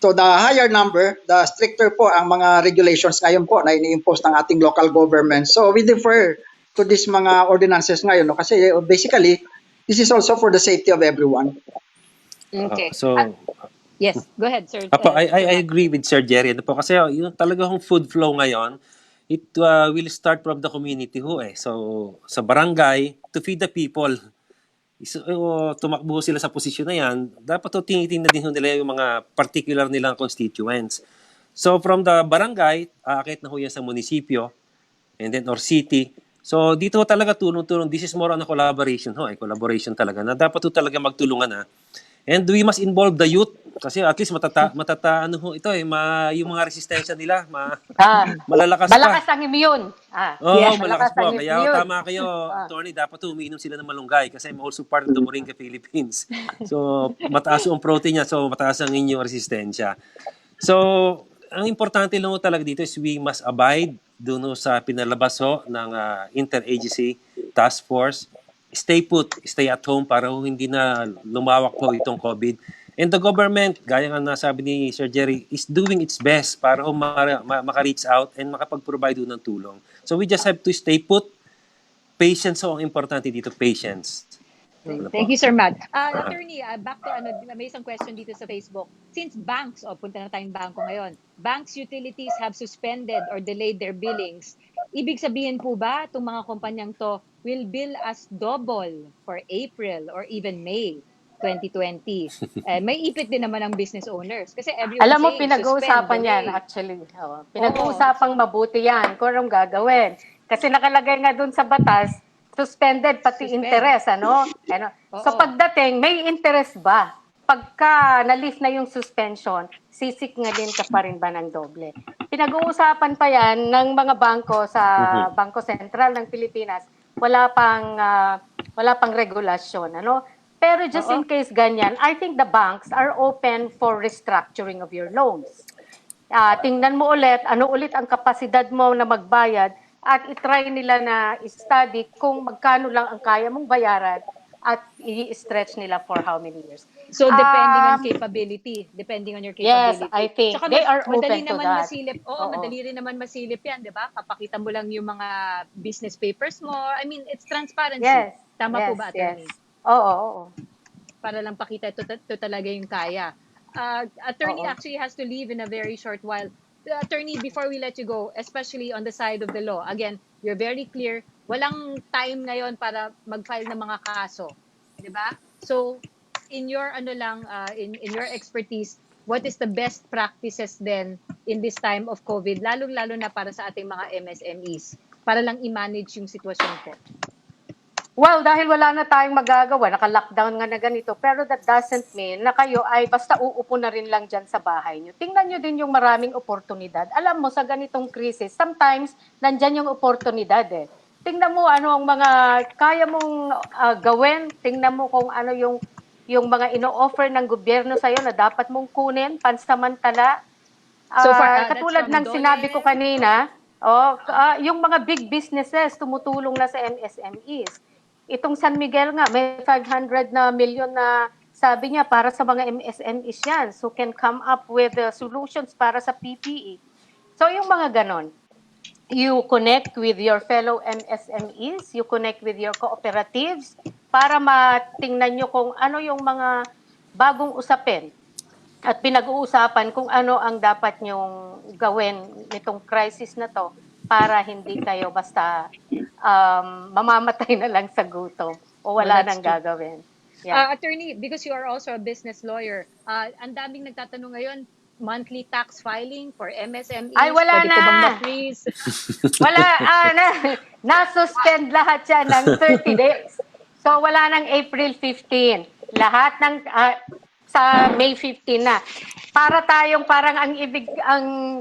So the higher number, the stricter po ang mga regulations ngayon po na ini-impose ng ating local government. So we defer to these mga ordinances ngayon, no? Kasi basically, this is also for the safety of everyone. Okay. Yes, go ahead, Sir. I agree with Sir Jerry. Kasi yung talagang food flow ngayon, it will start from the community So, sa barangay, to feed the people. Tumakbo sila sa posisyon na yan, dapat tinitingnan din nila yung mga particular nilang constituents. So from the barangay, aakit na ho yan sa munisipyo and then or city. So dito talaga tulong-tulong. This is more on a collaboration collaboration talaga na dapat ho talaga magtulungan na. And we must involve the youth kasi at least yung mga resistensya nila malalakas pa. Malakas ang immune. Malakas po. Kaya tama kayo, Attorney, dapat umiinom sila ng malunggay kasi I'm also part of the Moringa Philippines. So mataas ang protein niya, so mataas ang inyong resistensya. So ang importante lang talaga dito is we must abide doon sa pinalabas ng interagency task force. Stay put, stay at home para hindi na lumawak po itong COVID. And the government, gaya nga nasabi ni Sir Jerry, is doing its best para maka-reach out and makapag-provide ng tulong. So we just have to stay put. Patience ang importante dito, patience. Thank you, Sir Matt. Attorney, back to may isang question dito sa Facebook. Since banks, punta na tayong bangko ngayon, banks utilities have suspended or delayed their billings, ibig sabihin po ba itong mga kumpanyang to will bill as double for April or even May 2020? May ipit din naman ang business owners. Kasi everyone Alam mo, saying, pinag-uusapan yan actually. Pinag-uusapang mabuti yan kung anong gagawin. Kasi nakalagay nga dun sa batas, suspended pati interest, So pagdating, may interest ba? Pagka na-lift na yung suspension, sisikngalin ka pa rin ba ng doble? Pinag-uusapan pa yan ng mga bangko sa Bangko Sentral ng Pilipinas. Wala pang regulasyon, Pero just in case ganyan, I think the banks are open for restructuring of your loans. Tingnan mo ulit, ano ulit ang kapasidad mo na magbayad at itry nila na study kung magkano lang ang kaya mong bayaran at i-stretch nila for how many years. So, depending on capability. Depending on your capability. Yes, I think. Tsaka They are madali open to naman that. masilip. Madali rin naman masilip yan, di ba? Papakita mo lang yung mga business papers mo. I mean, it's transparency. Yes. Tama po ba, Attorney? Oo. Para lang pakita ito talaga yung kaya. Attorney actually has to leave in a very short while. Attorney, before we let you go, especially on the side of the law, again, you're very clear, walang time ngayon para mag-file ng mga kaso. Di ba? So, in your in your expertise, what is the best practices then in this time of COVID, lalong-lalo na para sa ating mga MSMEs, para lang i-manage yung sitwasyon po? Well, dahil wala na tayong magagawa, naka-lockdown nga na ganito, pero that doesn't mean na kayo ay basta uupo na rin lang dyan sa bahay nyo. Tingnan nyo din yung maraming oportunidad. Alam mo, sa ganitong krisis, sometimes nandyan yung oportunidad Tingnan mo ano ang mga kaya mong gawin, tingnan mo kung ano yung mga ino-offer ng gobyerno sa'yo na dapat mong kunin, pansamantala. So far, katulad ng sinabi ko kanina, yung mga big businesses tumutulong na sa MSMEs. Itong San Miguel nga, may 500 na million na sabi niya para sa mga MSMEs yan. So can come up with solutions para sa PPE. So yung mga ganon, you connect with your fellow MSMEs, you connect with your cooperatives para matingnan nyo kung ano yung mga bagong usapin at pinag-uusapan kung ano ang dapat nyong gawin nitong crisis na to para hindi kayo basta mamamatay na lang sa gutom o wala nang gagawin. Yeah. Attorney, because you are also a business lawyer, ang daming nagtatanong ngayon, monthly tax filing for MSMEs. Ay, wala pwede na. po bang ma-freeze? Wala, na-suspend lahat siya ng 30 days. So, wala nang April 15. Lahat ng, sa May 15 na. Para tayong parang ang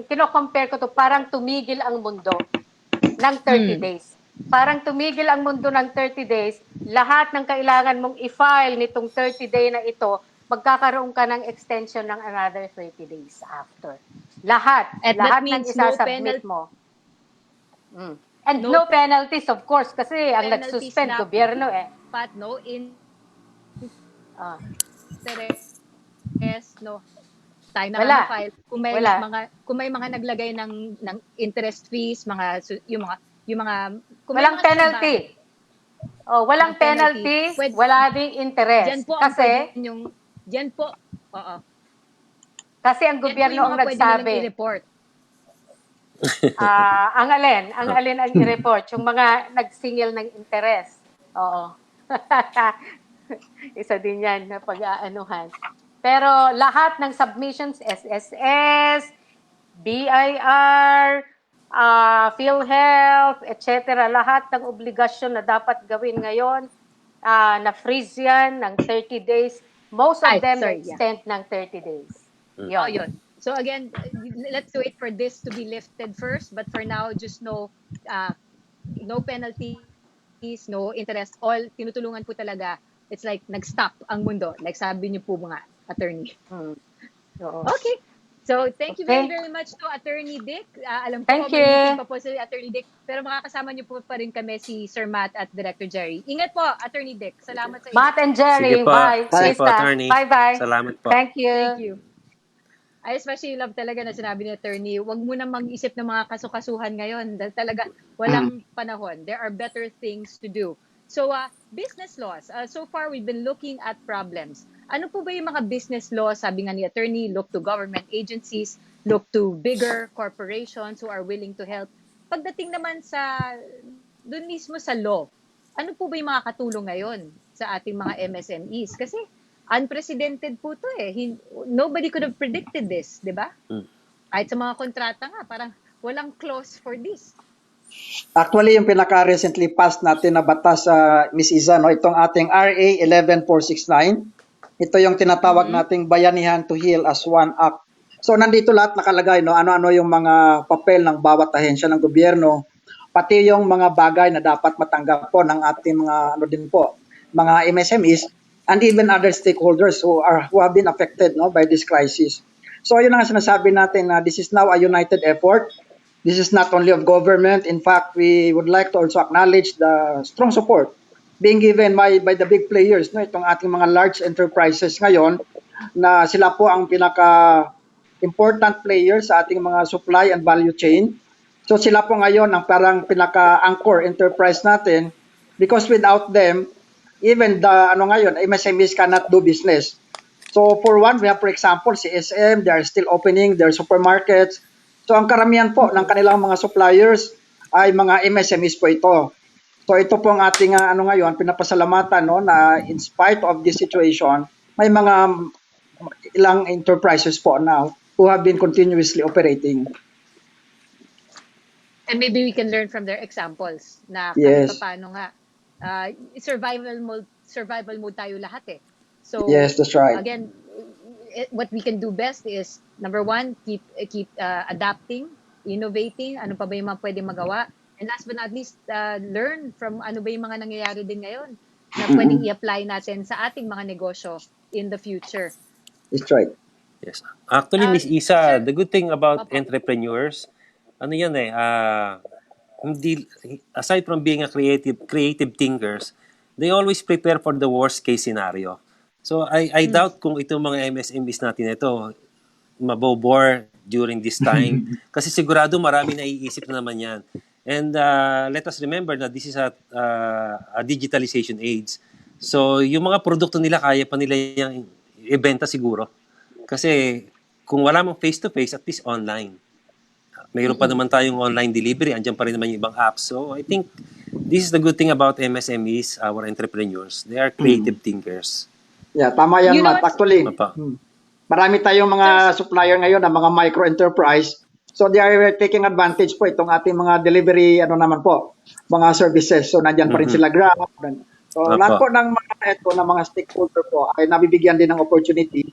kino-compare ko to, parang tumigil ang mundo ng 30 days. Parang tumigil ang mundo ng 30 days, lahat ng kailangan mong i-file nitong 30 day na ito, magkakaroon ka ng extension ng another 30 days after. Lahat. And lahat that means ng isasubmit mo. And no penalties, of course, kasi ang nag-suspend gobyerno But no interest, no time na Wala. file. Wala. Kung may mga naglagay ng interest fees, yung mga walang penalty. Walang penalty, wala ding interest. Diyan po kasi diyan po. Kasi ang gobyerno ang nagsabi. I-report. Ang alin ang i-report, yung mga nagsingil ng interest. Oo. Isa din yan na pag-aanuhan. Pero lahat ng submissions, SSS, BIR, PhilHealth, etc. Lahat ng obligasyon na dapat gawin ngayon, na-freeze yan ng 30 days. Most of Ay, them sorry, yeah. na-extend ng 30 days. Oh, yun. So again, let's wait for this to be lifted first. But for now, just know, no penalties, no interest. All tinutulungan po talaga. It's like nag-stop ang mundo. Like sabi niyo po mga attorney. Okay. So, thank you very, very much to Attorney Dick. Alam ko Thank may meeting you. pa po si Attorney Dick. Pero makakasama niyo po pa rin kami si Sir Matt at Director Jerry. Ingat po, Attorney Dick. Salamat sa inyo. Matt and Jerry, Sige po. bye. Sige po, Issa. attorney. Bye-bye. Salamat po. Thank you. Thank you. I especially love talaga na sinabi ni Attorney, wag mo na mag-isip ng mga kasukasuhan ngayon. Dahil talaga, walang panahon. There are better things to do. So, business laws. So far, we've been looking at problems. Ano po ba yung mga business laws? Sabi nga ni Attorney, look to government agencies, look to bigger corporations who are willing to help. Pagdating naman sa, dun mismo sa law, ano po ba yung mga katulong ngayon sa ating mga MSMEs? Kasi unprecedented po to eh. Nobody could have predicted this, di ba? Kahit sa mga kontrata nga, parang walang clause for this. Actually, yung pinaka-recently passed natin na batas sa Miss Issa, no, itong ating RA 11469, ito yung tinatawag nating Bayanihan to Heal as One Act. So, nandito lahat nakalagay, no, ano-ano yung mga papel ng bawat ahensya ng gobyerno, pati yung mga bagay na dapat matanggap po ng ating mga, ano din po, mga MSMEs, and even other stakeholders who have been affected, no, by this crisis. So, yun ang sinasabi natin na this is now a united effort. This is not only of government. In fact, we would like to also acknowledge the strong support being given by the big players, no, itong ating mga large enterprises ngayon na sila po ang pinaka-important players sa ating mga supply and value chain. So sila po ngayon ang parang pinaka-anchor enterprise natin because without them, even the MSMEs cannot do business. So for one, we have for example si SM, they are still opening their supermarkets. So ang karamihan po ng kanilang mga suppliers ay mga MSMEs po ito. So ito po ang ating ngayon pinapasalamatan, no, na in spite of this situation, may mga ilang enterprises po now who have been continuously operating. And maybe we can learn from their examples na Yes. paano nga survival mode tayo lahat eh. So Yes, that's right. again, what we can do best is number one, keep adapting, innovating, ano pa ba yung mga pwedeng magawa. And last but not least, learn from ano ba yung mga nangyayari din ngayon na pwedeng i-apply natin sa ating mga negosyo in the future. That's right. Yes. Actually, Miss Issa, the good thing about entrepreneurs, ano yan eh, aside from being a creative thinkers, they always prepare for the worst case scenario. So I doubt kung itong mga MSMEs natin ito mabobore during this time kasi sigurado marami na iisip na naman yan. And let us remember that this is a digitalization age. So yung mga produkto nila kaya pa nila yung ibenta siguro. Kasi kung wala mang face-to-face, at least online. Mayroon pa naman tayong online delivery, andyan pa rin naman yung ibang apps. So I think this is the good thing about MSMEs, our entrepreneurs. They are creative thinkers. Yeah, tama yan, Matt. Actually, marami tayong mga supplier ngayon na mga micro-enterprise. So they are taking advantage po itong ating mga delivery, mga services. So nandyan pa rin sila Grab. So lahat po ng mga stakeholder po ay nabibigyan din ng opportunity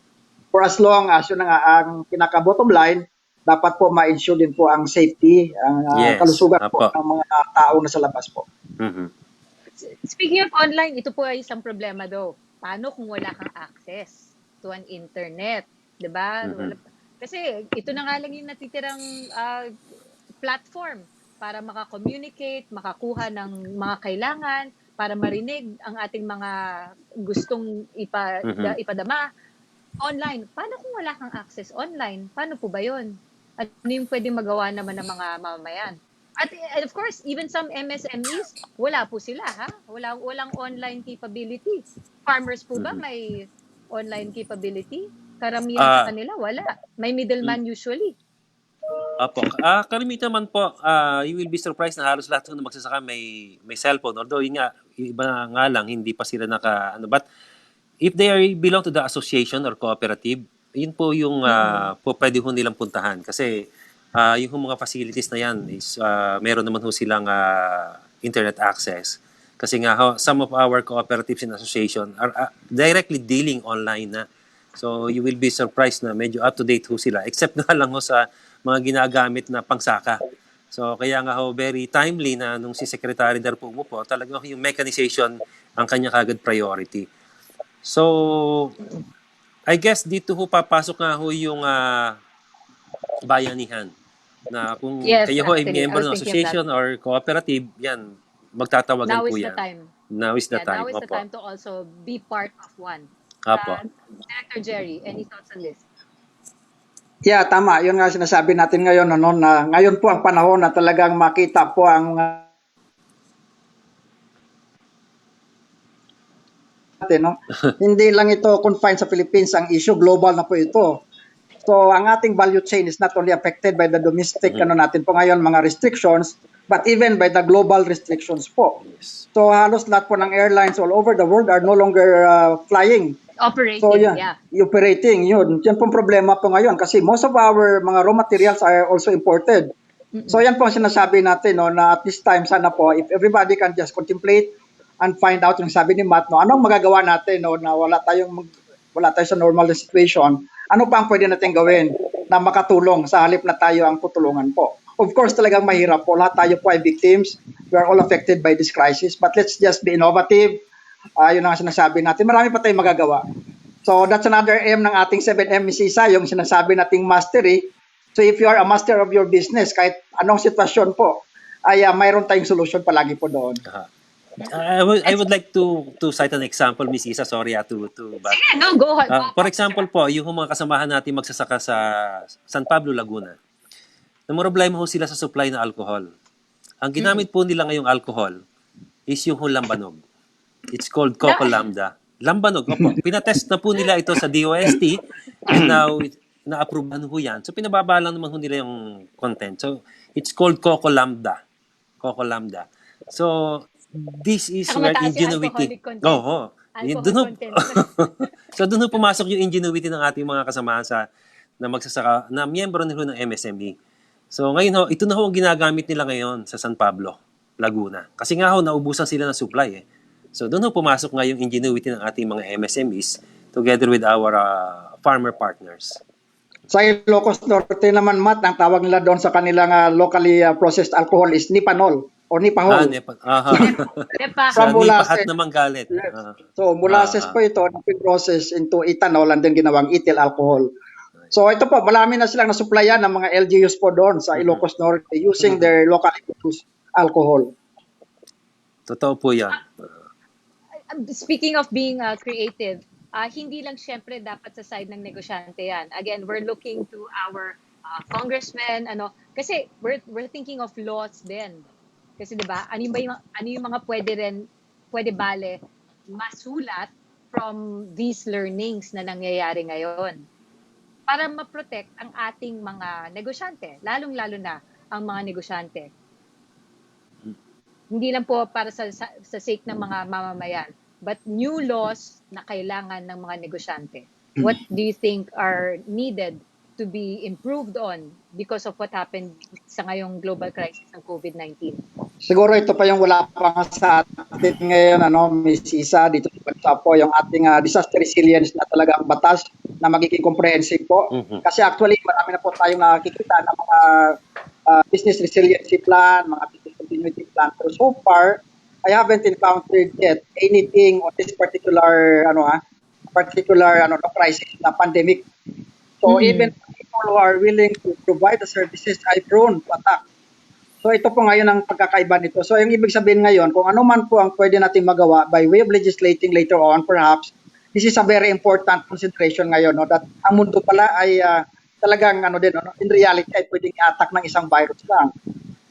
for as long as yun ang pinaka-bottom line, dapat po ma-ensure din po ang safety, ang kalusugan po ng mga tao na sa labas po. Speaking of online, ito po ay isang problema daw. Paano kung wala kang access to an internet? Diba? Kasi ito na nga lang yung natitirang platform para makakommunicate, makakuha ng mga kailangan, para marinig ang ating mga gustong ipadama online. Paano kung wala kang access online? Paano po ba yun? Ano yung pwedeng magawa naman ng mga mamamayan? At of course, even some MSMEs, wala po sila, ha? Walang online capability. Farmers po ba may online capability? Karamihan sa kanila, wala. May middleman usually. Apo. Karamihan naman po, you will be surprised na halos lahat ng magsasaka may cellphone. Although, yun nga, iba nga lang, hindi pa sila But if they belong to the association or cooperative, yun po yung po pwede ho nilang puntahan. Kasi yung mga facilities na yan is meron naman ho silang internet access. Kasi nga ho, some of our cooperatives and association are directly dealing online na. So you will be surprised na medyo up-to-date ho sila. Except na lang ho sa mga ginagamit na pangsaka. So kaya nga ho, very timely na nung si Secretary Dar po umupo, talagang yung mechanization ang kanya kagad priority. So I guess dito ho papasok nga ho yung bayanihan. Na kung Yes, kayo ho ay actually, I member was ng thinking of association or cooperative, yan, magtatawagan Now po is the yan. time. Now is the time. Now is the Opo. time to also be part of one. Opo. Director Jerry, any thoughts on this? Yeah, tama. Yun nga sinasabi natin ngayon, ano, na ngayon po ang panahon na talagang makita po ang no? Hindi lang ito confined sa Philippines ang issue, global na po ito. So, ang ating value chain is not only affected by the domestic, ano natin po ngayon, mga restrictions, but even by the global restrictions po. So, halos lahat po ng airlines all over the world are no longer flying. Operating, So, yeah, yeah. operating, yun. Yan pong problema po ngayon kasi most of our mga raw materials are also imported. So, yan po ang sinasabi natin, no, na at this time, sana po, if everybody can just contemplate and find out yung sabi ni Matt, no, anong magagawa natin, no, na wala tayo sa normal na situation, ano pa ang pwede natin gawin na makatulong sa halip na tayo ang tutulungan po. Of course, talagang mahirap po. Lahat tayo po ay victims. We are all affected by this crisis. But let's just be innovative. Yun ang sinasabi natin. Marami pa tayong magagawa. So that's another M ng ating 7M, Ms. Issa, yung sinasabi nating mastery. So if you are a master of your business, kahit anong sitwasyon po, ay mayroon tayong solution palagi po doon. I would like to cite an example, Miss Isa. Sorry but No, go ahead. for example po, yung mga kasamahan natin magsasaka sa San Pablo, Laguna. Namoroblema ho sila sa supply ng alcohol. Ang ginamit po nila ngayong alcohol is yung lambanog. It's called Coco Lambda. Lambanog, opo. Pinatest na po nila ito sa DOST and now na-approve ho yan. So pinababa lang naman ho nila yung content. So it's called Coco Lambda. Coco Lambda. So this is where ingenuity. Oo. So doon pumasok yung ingenuity ng ating mga kasamahan na magsasaka na miyembro nila ng MSME. So ngayon ho, ito na ho ang ginagamit nila ngayon sa San Pablo, Laguna. Kasi nga ho, naubusan sila ng supply eh. So doon ho pumasok nga yung ingenuity ng ating mga MSMEs together with our farmer partners. Sa Ilocos Norte naman, Matt, ang tawag nila doon sa kanilang locally processed alcohol is Nipanol. O Nipahol. From molasses. Naman galit. So, molasses po ito, process into ethanol and then ginawang ethyl alcohol. So, ito po, marami na silang nasupplyan ng mga LGUs po doon sa Ilocos Norte using their locally produced alcohol. Totoo po yan. Speaking of being creative, hindi lang syempre dapat sa side ng negosyante yan. Again, we're looking to our congressmen, kasi we're thinking of laws din. Kasi 'di ba, ano yung mga pwede bale masulat from these learnings na nangyayari ngayon para ma-protect ang ating mga negosyante, lalong-lalo na ang mga negosyante. Hindi lang po para sa sake ng mga mamamayan, but new laws na kailangan ng mga negosyante. What do you think are needed to be improved on because of what happened sa ngayong global crisis ng COVID-19? Siguro ito pa yung wala pa sa atin ngayon, Ms. Isa, dito sa po yung ating disaster resilience na talagang batas na magiging comprehensive po. Kasi actually, marami na po tayong nakikita ng mga business resiliency plan, mga business continuity plan. Pero so far, I haven't encountered yet anything on this particular crisis na pandemic. So even people who are willing to provide the services ay prone to attack. So ito po ngayon ang pagkakaiba nito. So yung ibig sabihin ngayon, kung ano man po ang pwede natin magawa by way of legislating later on, perhaps, this is a very important consideration ngayon, that ang mundo pala ay talagang in reality ay pwedeng i-attack ng isang virus lang.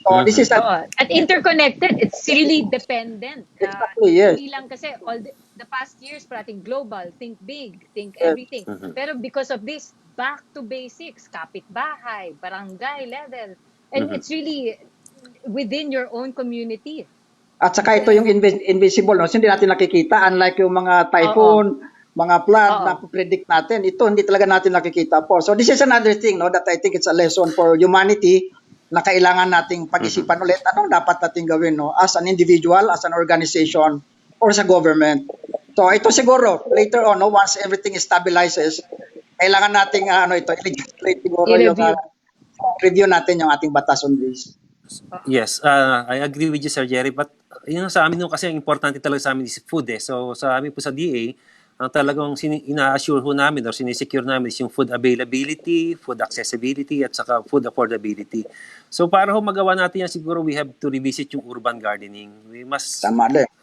So this is at interconnected, it's really dependent. Exactly, yes. Hindi lang kasi all the past years parating global, think big, think everything. Pero because of this, back to basics, kapitbahay, barangay level, and it's really within your own community. At saka ito yung invisible, hindi natin nakikita, unlike yung mga typhoon, mga flood Oo. na predict natin. Ito hindi talaga natin nakikita po. So this is another thing no that I think it's a lesson for humanity na kailangan nating pag-isipan ulit anong dapat nating gawin no as an individual, as an organization or sa government. So ito siguro later on no once everything stabilizes, kailangan nating i-legislate siguro yung review natin yung ating batas on this. Yes, I agree with you, Sir Jerry. But yun sa amin kasi ang importante talaga sa amin is food eh. So sa amin po sa DA, ang talagang ina-assure ho namin or sinisecure namin is yung food availability, food accessibility, at saka food affordability. So para ho magawa natin yan, siguro we have to revisit yung urban gardening. We must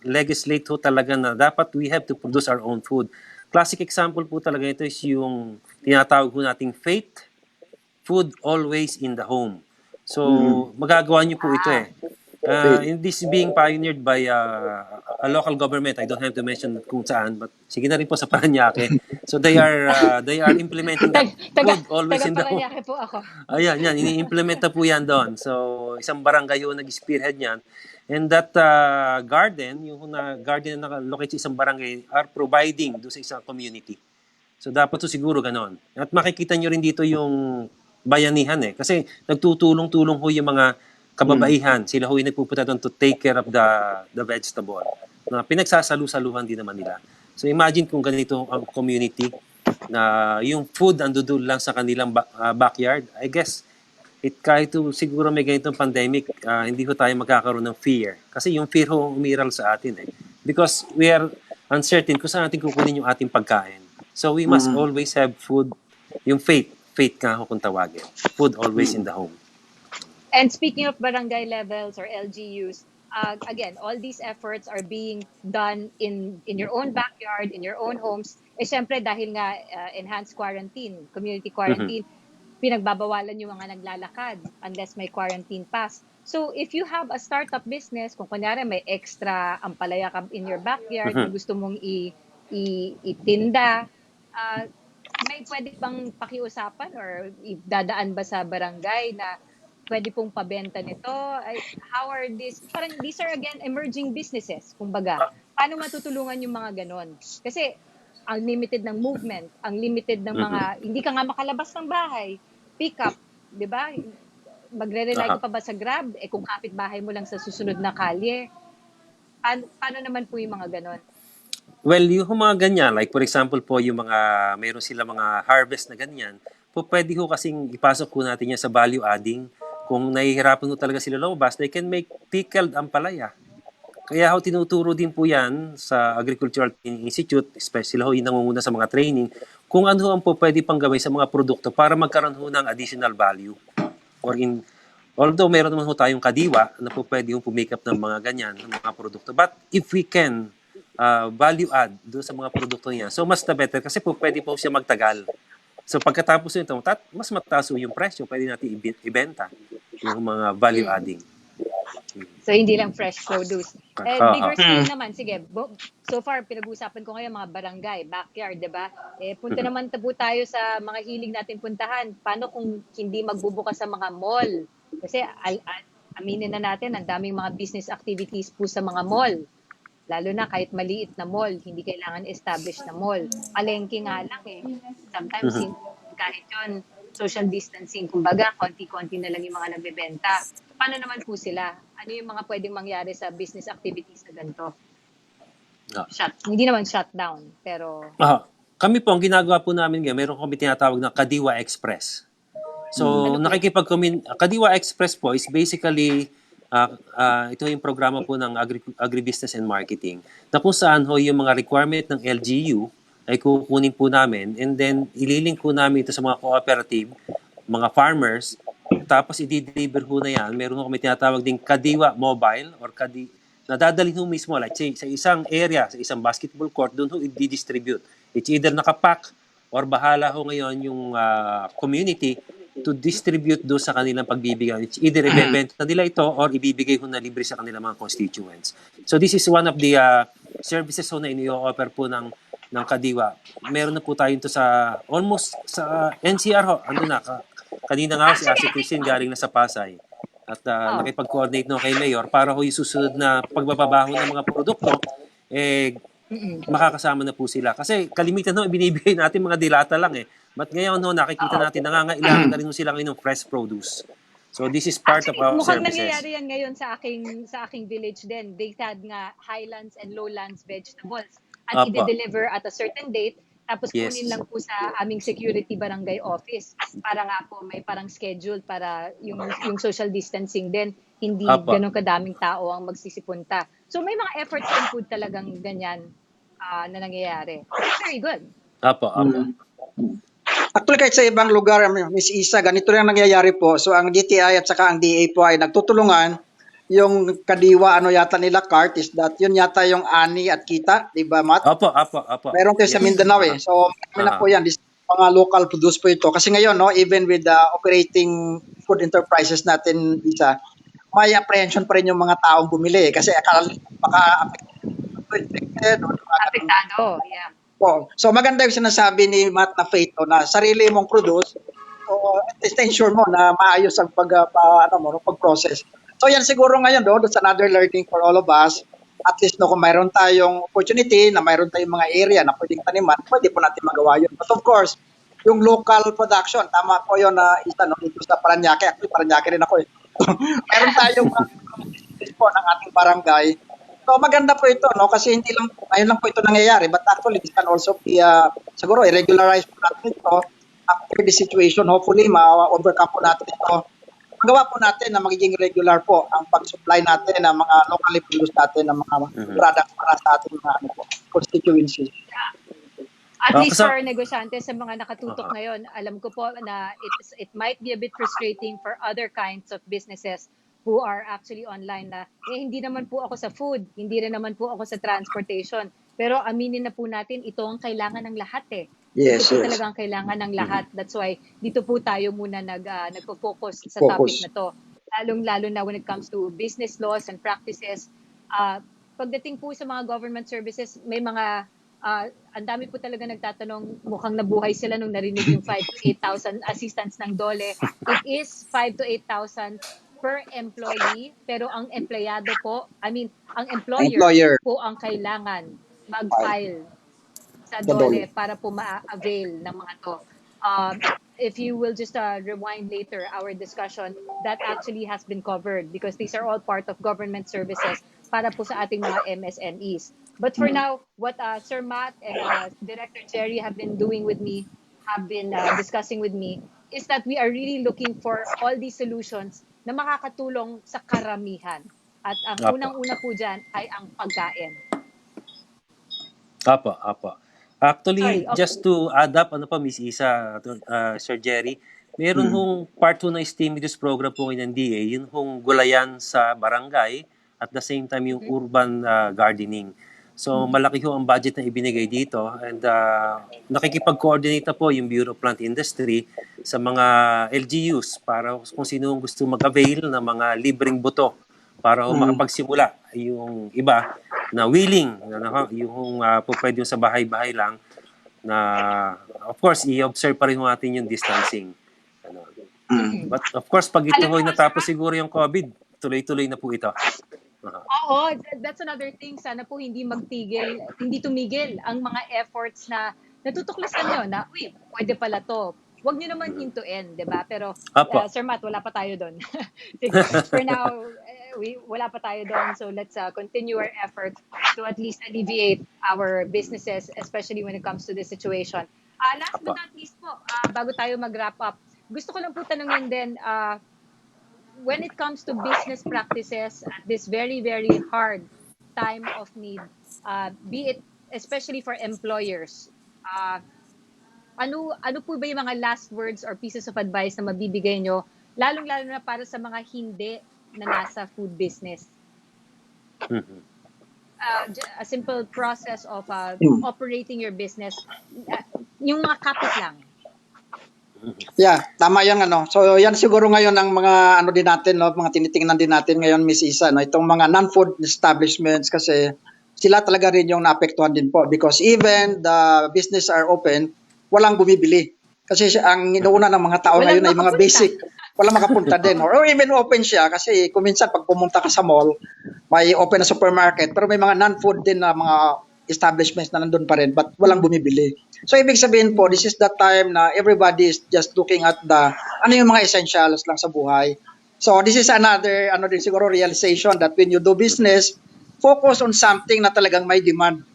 legislate ho talaga na dapat we have to produce our own food. Classic example po talaga ito is yung tinatawag ho nating faith, food always in the home. So, magagawa niyo po ito eh. And this is being pioneered by a local government. I don't have to mention kung saan, but sige na rin po sa Paranaque. So, they are implementing that food always in the home. Taga-Paranaque po ako. Ayan, ini-implement na po yan doon. So, isang barangay yung nag-spearhead niyan. And that garden, yung garden na located sa isang barangay, are providing doon sa isang community. So, dapat to siguro ganon. At makikita nyo rin dito yung bayanihan eh. Kasi nagtutulong-tulong ho yung mga kababaihan. Sila ho yung nagpupunta doon to take care of the vegetable. Na pinagsasalu-saluhan din naman nila. So imagine kung ganito ang community na yung food andudul lang sa kanilang backyard. I guess kahit siguro may ganitong pandemic, hindi ho tayo magkakaroon ng fear. Kasi yung fear ho umiral sa atin eh. Because we are uncertain kung saan natin kukunin yung ating pagkain. So we must always have food, yung faith nga ho kung tawagin. Food always in the home. And speaking of barangay levels or LGUs, again, all these efforts are being done in your own backyard, in your own homes. Eh syempre dahil nga enhanced quarantine, community quarantine, pinagbabawalan yung mga naglalakad unless may quarantine pass. So if you have a startup business, kung kunyari may extra ampalaya ka in your backyard, kung gusto mong itinda, may pwede bang pakiusapan or dadaan ba sa barangay na pwede pong pabenta nito? How are these? Parang these are again emerging businesses, kumbaga. Paano matutulungan yung mga ganon? Kasi ang limited ng movement, ang limited ng mga, hindi ka nga makalabas ng bahay. Pick up, di ba? Magre-rely ka pa ba sa Grab? Eh kung kapitbahay mo lang sa susunod na kalye, paano naman po yung mga ganon? Well, yung mga ganyan, like for example po, yung mayroon sila mga harvest na ganyan, po pwede ho kasing ipasok po natin yan sa value adding. Kung nahihirapan ho talaga sila lumabas, they can make pickled ampalaya. Kaya ho tinuturo din po yan sa Agricultural Institute, especially ho yung nangunguna sa mga training, kung ano ho ang po pwede pang gawin sa mga produkto para magkaroon ho ng additional value. Although meron naman ho tayong kadiwa na po pwede ho make up ng mga ganyan, ng mga produkto. But if we can value add doon sa mga produkto niya. So, mas na better kasi po pwede po siya magtagal. So, pagkatapos nito, mas mataas yung presyo, pwede natin ibenta yung mga value adding. So, hindi lang fresh produce. Bigger scale naman, sige. So far, pinag-uusapan ko ngayon mga barangay, backyard, diba? Punta naman po tayo sa mga hilig natin puntahan. Paano kung hindi magbubukas sa mga mall? Kasi, aminin na natin, ang daming mga business activities po sa mga mall. Lalo na kahit maliit na mall, hindi kailangan established na mall. Palengke nga lang eh. Sometimes kahit yun, social distancing, kumbaga, konti-konti na lang yung mga nagbebenta. Paano naman po sila? Ano yung mga pwedeng mangyari sa business activities na ganito? Hindi naman shutdown, pero... Kami po, ang ginagawa po namin ngayon, meron kami tinatawag na Kadiwa Express. So, Kadiwa Express po is basically... ito yung programa po ng Agribusiness and Marketing na kung saan ho yung mga requirement ng LGU ay kukunin po namin and then ililink po namin ito sa mga cooperative, mga farmers, tapos i-deliver ho na yan. Meron ho kami tinatawag ding Kadiwa Mobile or na dadalhin ho mismo like say, sa isang area, sa isang basketball court, doon ho i-distribute. It's either nakapack or bahala ho ngayon yung community to distribute do sa kanilang pagbibigay. It's either ibebenta nila ito or ibibigay ho na libre sa kanilang mga constituents. So this is one of the services ho na ini-offer po ng Kadiwa. Meron na po tayo ito sa almost sa NCR ho. Ando na. Kanina nga si Ate Christine galing na sa Pasay. At nakipag-coordinate no kay Mayor para ho yung susunod na pagbababaho ng mga produkto makakasama na po sila. Kasi kalimitan ho, binibigay natin mga dilata lang eh. But ngayon ho, nakikita natin nangangailangan na rin ho sila ngayon ng fresh produce. So this is part of our Mukhang services. nangyayari yan ngayon sa aking village din. They had nga highlands and lowlands vegetables. At Apo. i-deliver at a certain date. Tapos Yes. kunin lang po sa aming security barangay office. Para nga po may parang schedule para yung social distancing din. Hindi Apo. ganun kadaming tao ang magsisipunta. So may mga efforts din po talagang ganyan na nangyayari. Very good. Apo. Actually, kahit sa ibang lugar, Miss Issa, ganito rin ang nangyayari po. So, ang DTI at saka ang DA po ay nagtutulungan. Yung kadiwa, ano yata nila, cart is that yun yata yung ani at kita, di ba, Matt? Apo. Meron tayo sa Mindanao eh. So, kami na po yan. This, mga local produce po ito. Kasi ngayon, no, even with the operating food enterprises natin, Isa, may apprehension pa rin yung mga taong bumili eh. Kasi akala baka affected. Apektado, yeah. Oh, so maganda yung sinasabi ni Matt na Faith na sarili mong produce, so at least ensure mo na maayos ang pag-process. So yan siguro ngayon that's another learning for all of us. At least kung mayroon tayong opportunity, na mayroon tayong mga area na pwedeng taniman, pwede po natin magawa yun. But of course, yung local production, tama po yun na dito sa Paranaque. Actually, Paranaque rin ako eh. Mayroon tayong po ng ating barangay. So maganda po ito, kasi hindi lang po, ngayon lang po ito nangyayari, but actually this can also be, siguro i-regularize po natin ito after the situation. Hopefully, ma-overcome po natin ito. Magawa po natin na magiging regular po ang pag-supply natin ng mga locally produced natin ng mga products para sa ating mga constituency. At least for negosyante sa mga nakatutok ngayon, alam ko po na it might be a bit frustrating for other kinds of businesses who are actually online na hindi naman po ako sa food, hindi rin naman po ako sa transportation. Pero aminin na po natin, ito ang kailangan ng lahat eh. Yes, ito po talagang kailangan ng lahat. That's why dito po tayo muna nagpo-focus sa topic na to. Lalong-lalo na when it comes to business laws and practices. Pagdating po sa mga government services, may mga ang dami po talaga nagtatanong, mukhang nabuhay sila nung narinig yung 5 to 8,000 assistance ng DOLE. It is 5 to 8,000 per employee, pero ang empleyado po, ang employer po ang kailangan mag-file sa DOLE para po ma-avail ng mga to. If you will just rewind later our discussion, that actually has been covered because these are all part of government services para po sa ating mga MSMEs. But for now, what Sir Matt and Director Jerry have been doing with me, have been discussing with me, is that we are really looking for all these solutions na makakatulong sa karamihan. At ang unang-una po dyan ay ang pagkain. Apo. Actually, just to add up, Miss Issa, Sir Jerry, meron hong part 2 ng stimulus program po ng NDA, yun hong gulayan sa barangay, at the same time yung urban gardening. So malaki ho ang budget na ibinigay dito and nakikipag-coordinate na po yung Bureau of Plant Industry sa mga LGUs para kung sino gusto mag-avail ng mga libreng buto para makapagsimula. Yung iba na willing, yung pwede sa bahay-bahay lang na of course i-observe pa rin natin yung distancing. But of course pag ito ho'y natapos siguro yung COVID, tuloy-tuloy na po ito. Oo, that's another thing. Sana po hindi tumigil ang mga efforts na natutuklasan nyo na, pwede pala to. Huwag nyo naman hintuin, di ba? Pero, Sir Matt, wala pa tayo doon. For now, wala pa tayo doon. So let's continue our effort to at least alleviate our businesses, especially when it comes to this situation. Last but not least po, bago tayo mag-wrap up, gusto ko lang po tanungin din, when it comes to business practices at this very, very hard time of need, be it especially for employers, ano po ba yung mga last words or pieces of advice na mabibigay nyo, lalong-lalo na para sa mga hindi na nasa food business? A simple process of operating your business, yung mga kapit lang. Yeah, tama yan So yan siguro ngayon ang mga din natin mga tinitingnan din natin ngayon Miss Issa itong mga non-food establishments kasi sila talaga rin yung naapektuhan din po because even the business are open, walang bumibili. Kasi ang inuuna ng mga tao ngayon ay mga basic, walang makapunta din or even open siya kasi kung minsan pag pumunta ka sa mall, may open na supermarket pero may mga non-food din na mga establishments na nandun pa rin but walang bumibili. So ibig sabihin po, this is the time na everybody is just looking at ano yung mga essentials lang sa buhay. So this is another din siguro realization that when you do business, focus on something na talagang may demand.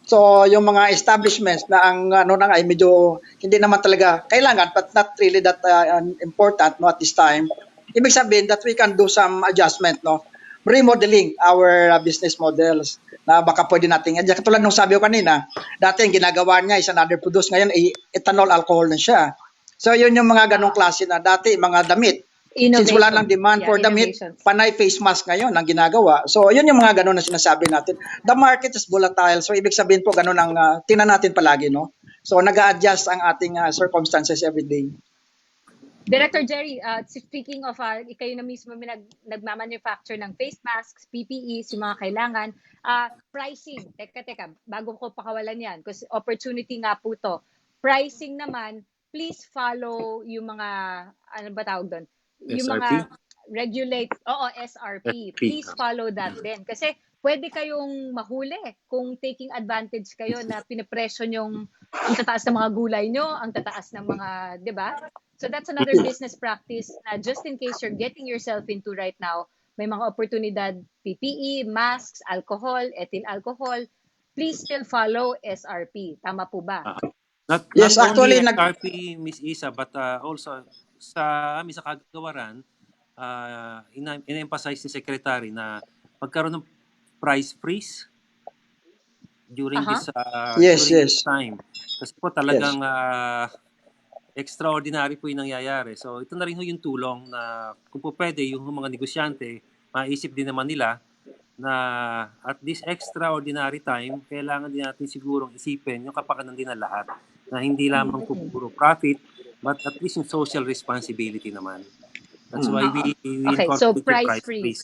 So yung mga establishments na ang na ay medyo hindi naman talaga kailangan but not really that important at this time. Ibig sabihin that we can do some adjustment, remodeling our business models na baka pwede natin. Katulad nung sabi ko kanina, dati yung ginagawa niya is another produce, ngayon ay ethanol alcohol na siya. So yun yung mga ganong klase na dati mga damit. Since wala nang demand for damit, panay face mask ngayon ang ginagawa. So yun yung mga ganon na sinasabi natin. The market is volatile. So ibig sabihin po ganon ang tingnan natin palagi, no? So nag-a-adjust ang ating circumstances every day. Director Jerry, speaking of, kayo na mismo nagmamanufacture ng face masks, PPEs, yung mga kailangan. Pricing, teka, bago ko pakawalan yan, kasi opportunity nga po to. Pricing naman, please follow yung mga, ano ba tawag doon? Yung SRP? mga SRP. Please follow that din. Kasi pwede kayong mahuli kung taking advantage kayo na pinapresyo yung ang tataas ng mga gulay nyo, ang tataas ng mga, di ba? So that's another business practice na just in case you're getting yourself into right now, may mga oportunidad, PPE, masks, alcohol, ethyl alcohol, please still follow SRP. Tama po ba? Not actually, only SRP, Miss Isa, but also sa amin sa kagawaran, in-emphasize ni Secretary na magkaroon ng price freeze during this time. Kasi po talagang extraordinary po yung nangyayari. So ito na rin yung tulong na kung po pwede yung mga negosyante, maisip din naman nila na at this extraordinary time, kailangan din natin sigurong isipin yung kapakanan din ng lahat na hindi lamang po puro profit, but at least yung social responsibility naman. That's why we so incorporate price freeze.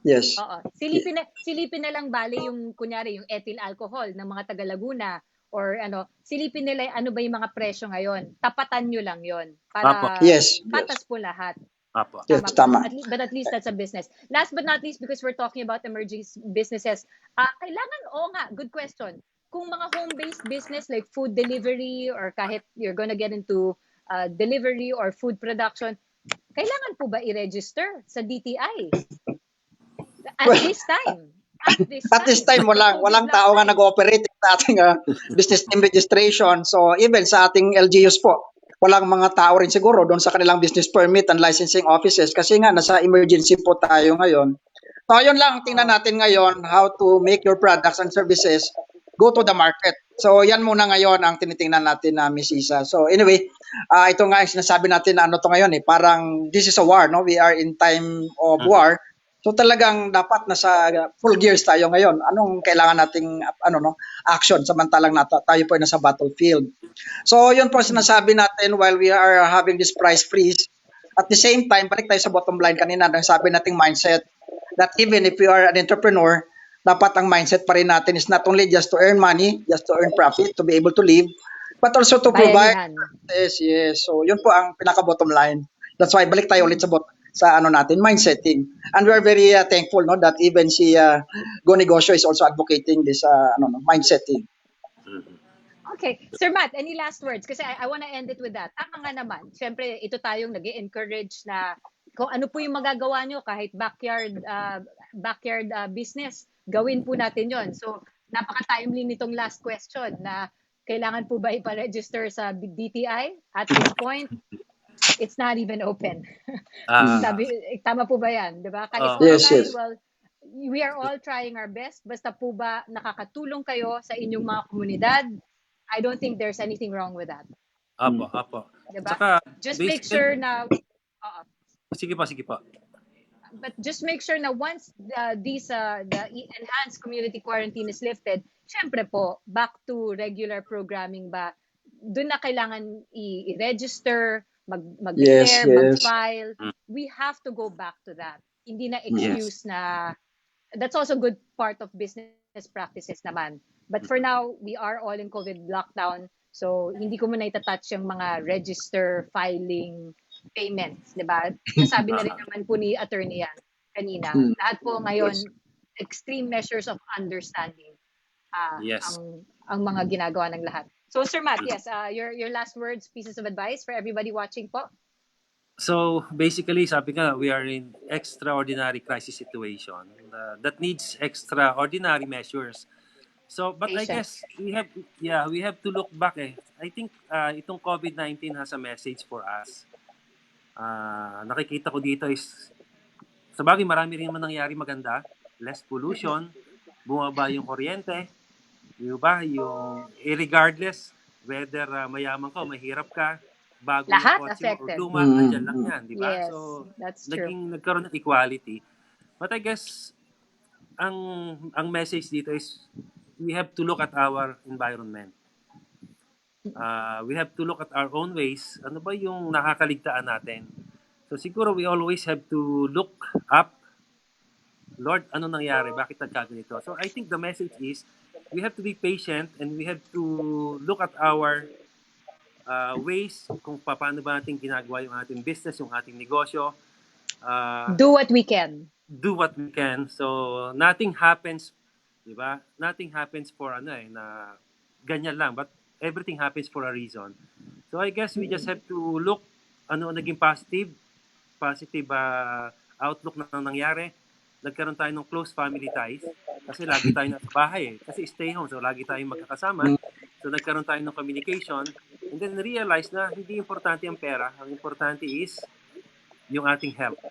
Yes. Oo. Silipin na lang bali yung kunyari yung ethyl alcohol ng mga taga Laguna or silipin nila ano ba yung mga presyo ngayon. Tapatan nyo lang yon para patas po lahat. Yes, tama. But at least that's a business. Last but not least, because we're talking about emerging businesses, kailangan, good question. Kung mga home-based business like food delivery or kahit you're gonna get into delivery or food production, kailangan po ba i-register sa DTI? At this time. At this time, walang tao nga nag-ooperate sa ating business name registration. So even sa ating LGUs po, walang mga tao rin siguro doon sa kanilang business permit and licensing offices kasi nga nasa emergency po tayo ngayon. So yun lang, tingnan natin ngayon how to make your products and services go to the market. So yan muna ngayon ang tinitingnan natin na Miss Issa. So anyway, ito nga yung sinasabi natin na to ngayon parang this is a war, no? We are in time of war. So talagang dapat nasa full gears tayo ngayon. Anong kailangan nating action samantalang tayo po ay nasa battlefield. So yun po sinasabi natin while we are having this price freeze. At the same time, balik tayo sa bottom line kanina, sabi nating mindset that even if you are an entrepreneur, dapat ang mindset pa rin natin is not only just to earn money, just to earn profit, to be able to live, but also to provide. Yes. So yun po ang pinaka-bottom line. That's why balik tayo ulit sa natin, mindsetting. And we are very thankful that even si Go Negosyo is also advocating this mindsetting. Okay. Sir Matt, any last words? Kasi I want to end it with that. Tama nga naman. Siyempre, ito tayong nag-encourage na kung ano po yung magagawa nyo kahit backyard business, gawin po natin yon. So, napaka-timely nitong last question na kailangan po ba ipa-register sa DTI? At this point, it's not even open. Tama po ba yan? Diba? Kahit well, we are all trying our best. Basta po ba nakakatulong kayo sa inyong mga komunidad? I don't think there's anything wrong with that. Apo. Diba? Saka, just make sure na... Sige pa. But just make sure na once the enhanced community quarantine is lifted, syempre po, back to regular programming ba? Doon na kailangan i-register, mag-declare, mag-file. We have to go back to that. Hindi na excuse na... That's also good part of business practices naman. But for now, we are all in COVID lockdown. So, hindi ko muna itatouch yung mga register, filing, payments. Diba? Sabi na rin naman po ni Attorney yan kanina. Lahat po ngayon, extreme measures of understanding. Yes. ang mga ginagawa ng lahat. So Sir Matt, yes, your last words, pieces of advice for everybody watching po. So basically, sabi nga, we are in extraordinary crisis situation that needs extraordinary measures. So, but I Patience. guess we have to look back eh. I think itong COVID-19 has a message for us. Nakikita ko dito is, sa bagay marami rin naman nangyari maganda. Less pollution, bumaba yung kuryente, di ba? Regardless whether mayaman ka o mahirap ka, bago yung Lahat kotse mo o affected. luma, andyan lang yan, di ba? Yes, So, that's true. nagkaroon ng equality. But I guess, ang message dito is, we have to look at our environment. We have to look at our own ways. Ano ba yung nakakaligtaan natin? So siguro we always have to look up. Lord, ano nangyari? Bakit nagkaganito? So I think the message is, we have to be patient and we have to look at our ways kung paano ba natin ginagawa yung ating business, yung ating negosyo. Do what we can. Do what we can. So nothing happens, di ba? Nothing happens for na ganyan lang. But everything happens for a reason. So I guess we just have to look naging positive outlook na nangyari. Nagkaroon tayo ng close family ties kasi lagi tayo nasa bahay eh. Kasi stay home, so lagi tayong magkakasama. So nagkaroon tayo ng communication and then realize na hindi importante ang pera. Ang importante is yung ating health.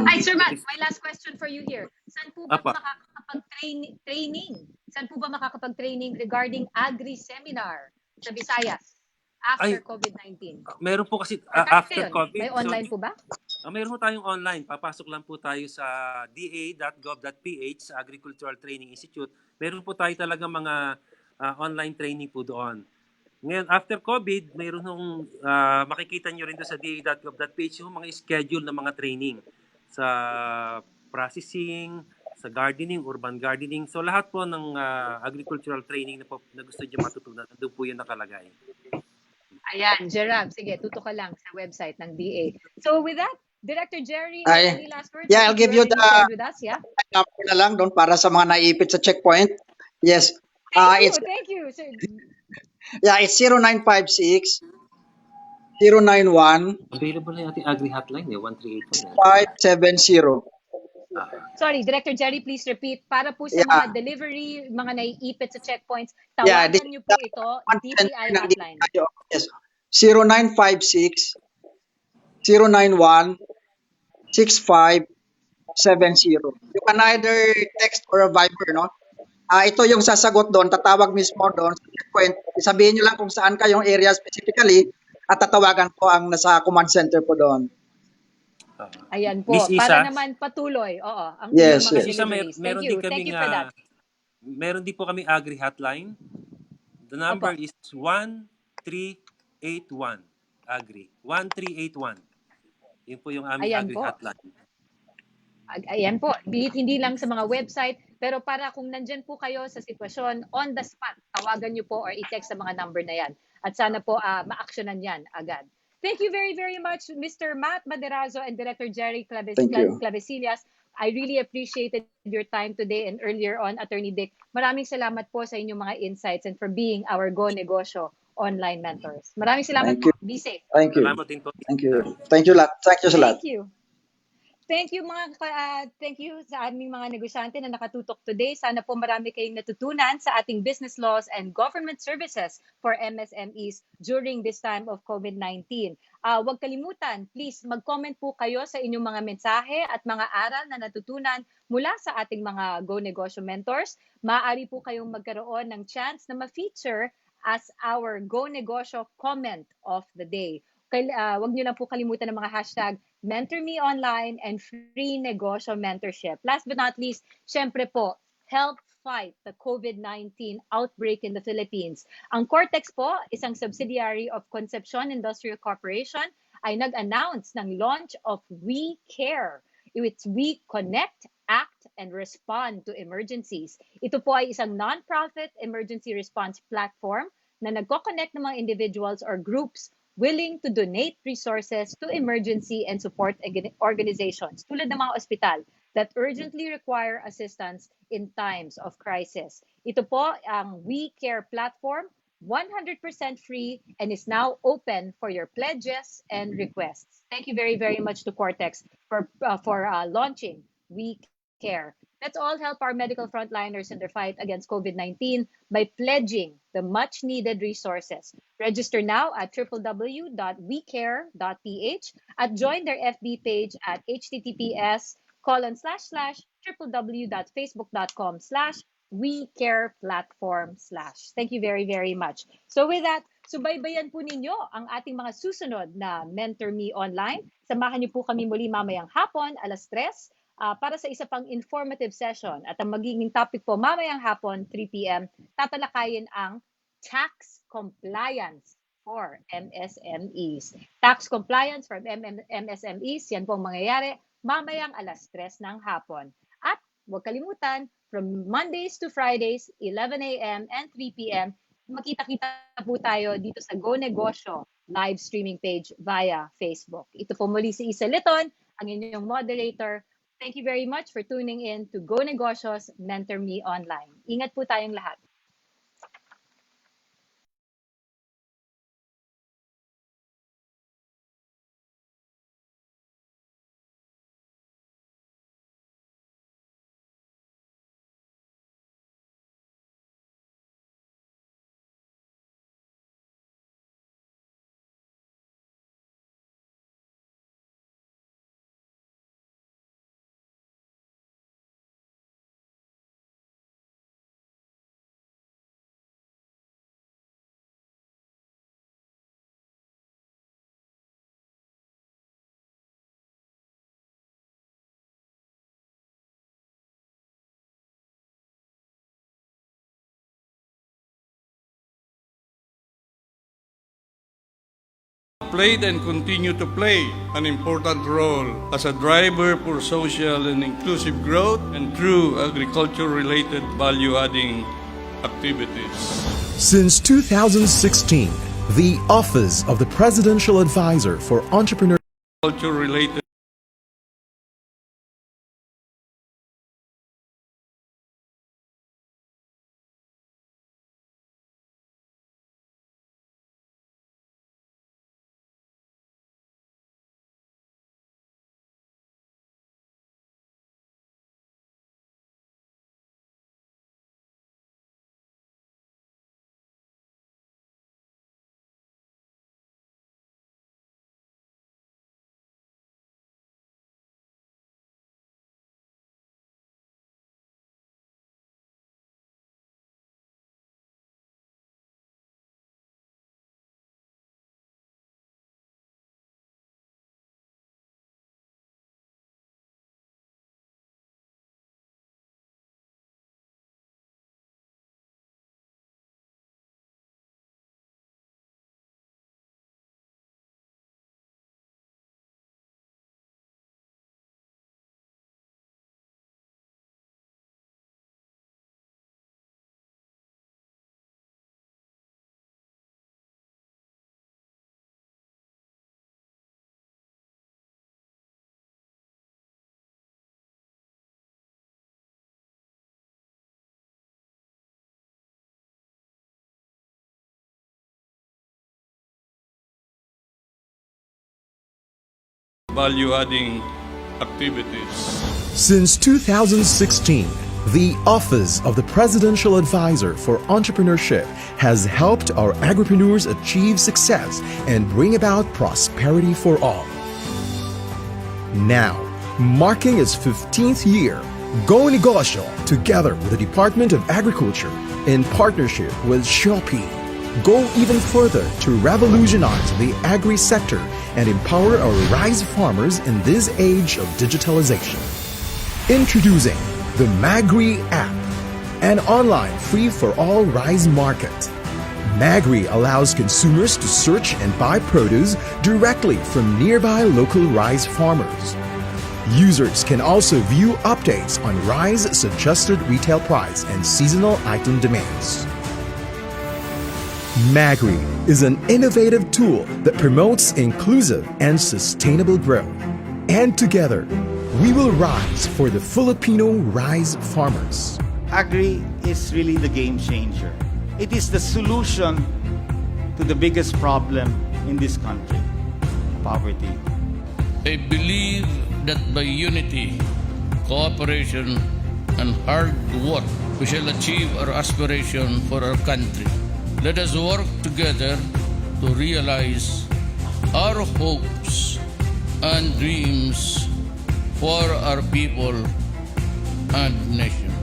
Ay, Sir Matt, my last question for you here. Saan po ba makakapag-training? Saan po ba makakapag-training regarding agri-seminar sa Visayas after COVID-19? Meron po kasi after COVID. May online po ba? Meron po tayong online. Papasok lang po tayo sa da.gov.ph sa Agricultural Training Institute. Meron po tayo talaga mga online training po doon. Ngayon, after COVID, mayroon nung makikita nyo rin doon sa da.gov.ph yung mga schedule ng mga training sa processing, sa gardening, urban gardening. So lahat po ng agricultural training na gusto nyo matutunan, doon po yun nakalagay. Ayan, Jerab, sige, tutok ka lang sa website ng DA. So with that, Director Jerry, any last words? Yeah, I'll give you the with us, yeah? number na lang doon para sa mga naipit sa checkpoint. Yes. Thank you, sir. Yeah, it's 0956 091 Available na yung ating agri hotline 138 570. Sorry, Director Jerry, please repeat. Para po sa mga delivery, mga naiipit sa checkpoints, tawagan niyo po ito, DTI hotline. Yes. 0956 091 6570. You can either text or Viber, no? Ito yung sasagot doon, tatawag mismo doon sa checkpoint. Sabihin nyo lang kung saan kayong area specifically at tatawagan po ang nasa command center po doon. Ayan po, Miss Issa, para naman patuloy. Oo, ang yes, mga Issa, deliveries. meron Thank you. din Thank you for that. Meron din po kami agri hotline. The number is 1381. Agri. 1381. Yun po yung aming agri hotline. Ayan po, hindi lang sa mga website, pero para kung nandyan po kayo sa sitwasyon, on the spot, tawagan nyo po or i-text sa mga number na yan. At sana po ma-actionan yan agad. Thank you very, very much, Mr. Matt Maderazo and Director Jerry Clavesillas. I really appreciated your time today and earlier on, Attorney Dick. Maraming salamat po sa inyong mga insights and for being our Go Negosyo online mentors. Maraming salamat po. Be safe. Thank you. Salamat din po. Thank you. Thank you, lot. Thank you sa lot. Thank you. Thank you sa aming mga negosyante na nakatutok today. Sana po marami kayong natutunan sa ating business laws and government services for MSMEs during this time of COVID-19. Huwag kalimutan, please mag-comment po kayo sa inyong mga mensahe at mga aral na natutunan mula sa ating mga Go Negosyo mentors. Maaari po kayong magkaroon ng chance na ma-feature as our Go Negosyo comment of the day. Huwag nyo lang po kalimutan ng mga hashtag MentorMeOnline and Free Negosyo Mentorship. Last but not least, syempre po, help fight the COVID-19 outbreak in the Philippines. Ang Cortex po, isang subsidiary of Concepcion Industrial Corporation, ay nag-announce ng launch of We Care. It's We Connect, Act, and Respond to Emergencies. Ito po ay isang non-profit emergency response platform na nagko-connect ng mga individuals or groups willing to donate resources to emergency and support organizations tulad ng mga ospital, that urgently require assistance in times of crisis. Ito po ang We Care platform, 100% free, and is now open for your pledges and requests. Thank you very, very much to Cortex for launching We Care. Let's all help our medical frontliners in their fight against COVID-19 by pledging the much-needed resources. Register now at www.wecare.ph at join their FB page at https://www.facebook.com/WeCarePlatform/. Thank you very, very much. So with that, subaybayan po ninyo ang ating mga susunod na Mentor Me Online. Samahan niyo po kami muli mamayang hapon, 3:00, para sa isa pang informative session. At ang magiging topic po mamayang hapon, 3 p.m., tatalakayin ang tax compliance for MSMEs. Tax compliance for MSMEs, yan pong mangyayari mamayang 3:00 ng hapon. At huwag kalimutan, from Mondays to Fridays, 11 a.m. and 3 p.m., makita-kita po tayo dito sa Go Negosyo live streaming page via Facebook. Ito po muli si Issa Litton, ang inyong moderator. Thank you very much for tuning in to Go Negosyo's Mentor Me Online. Ingat po tayong lahat. Played and continue to play an important role as a driver for social and inclusive growth and through agriculture-related value-adding activities. Since 2016, the Office of the Presidential Advisor for Entrepreneurship Culture-related value-adding activities. Since 2016, the Office of the Presidential Advisor for Entrepreneurship has helped our agripreneurs achieve success and bring about prosperity for all. Now, marking its 15th year, Go Negosyo, together with the Department of Agriculture, in partnership with Shopee, go even further to revolutionize the agri-sector and empower our rice farmers in this age of digitalization. Introducing the Magri app, an online free-for-all rice market. Magri allows consumers to search and buy produce directly from nearby local rice farmers. Users can also view updates on rice suggested retail price and seasonal item demands. Magri is an innovative tool that promotes inclusive and sustainable growth. And together, We will rise for the Filipino rice farmers. Agri is really the game changer. It is the solution to the biggest problem in this country, poverty. I believe that by unity, cooperation, and hard work, we shall achieve our aspiration for our country. Let us work together to realize our hopes and dreams for our people and nation.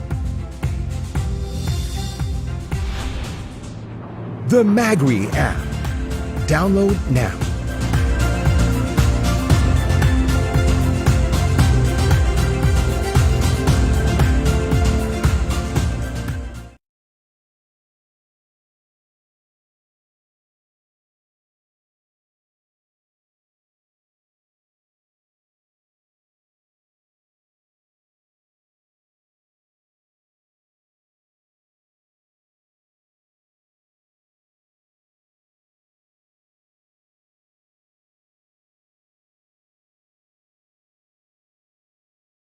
The Magri app. Download now.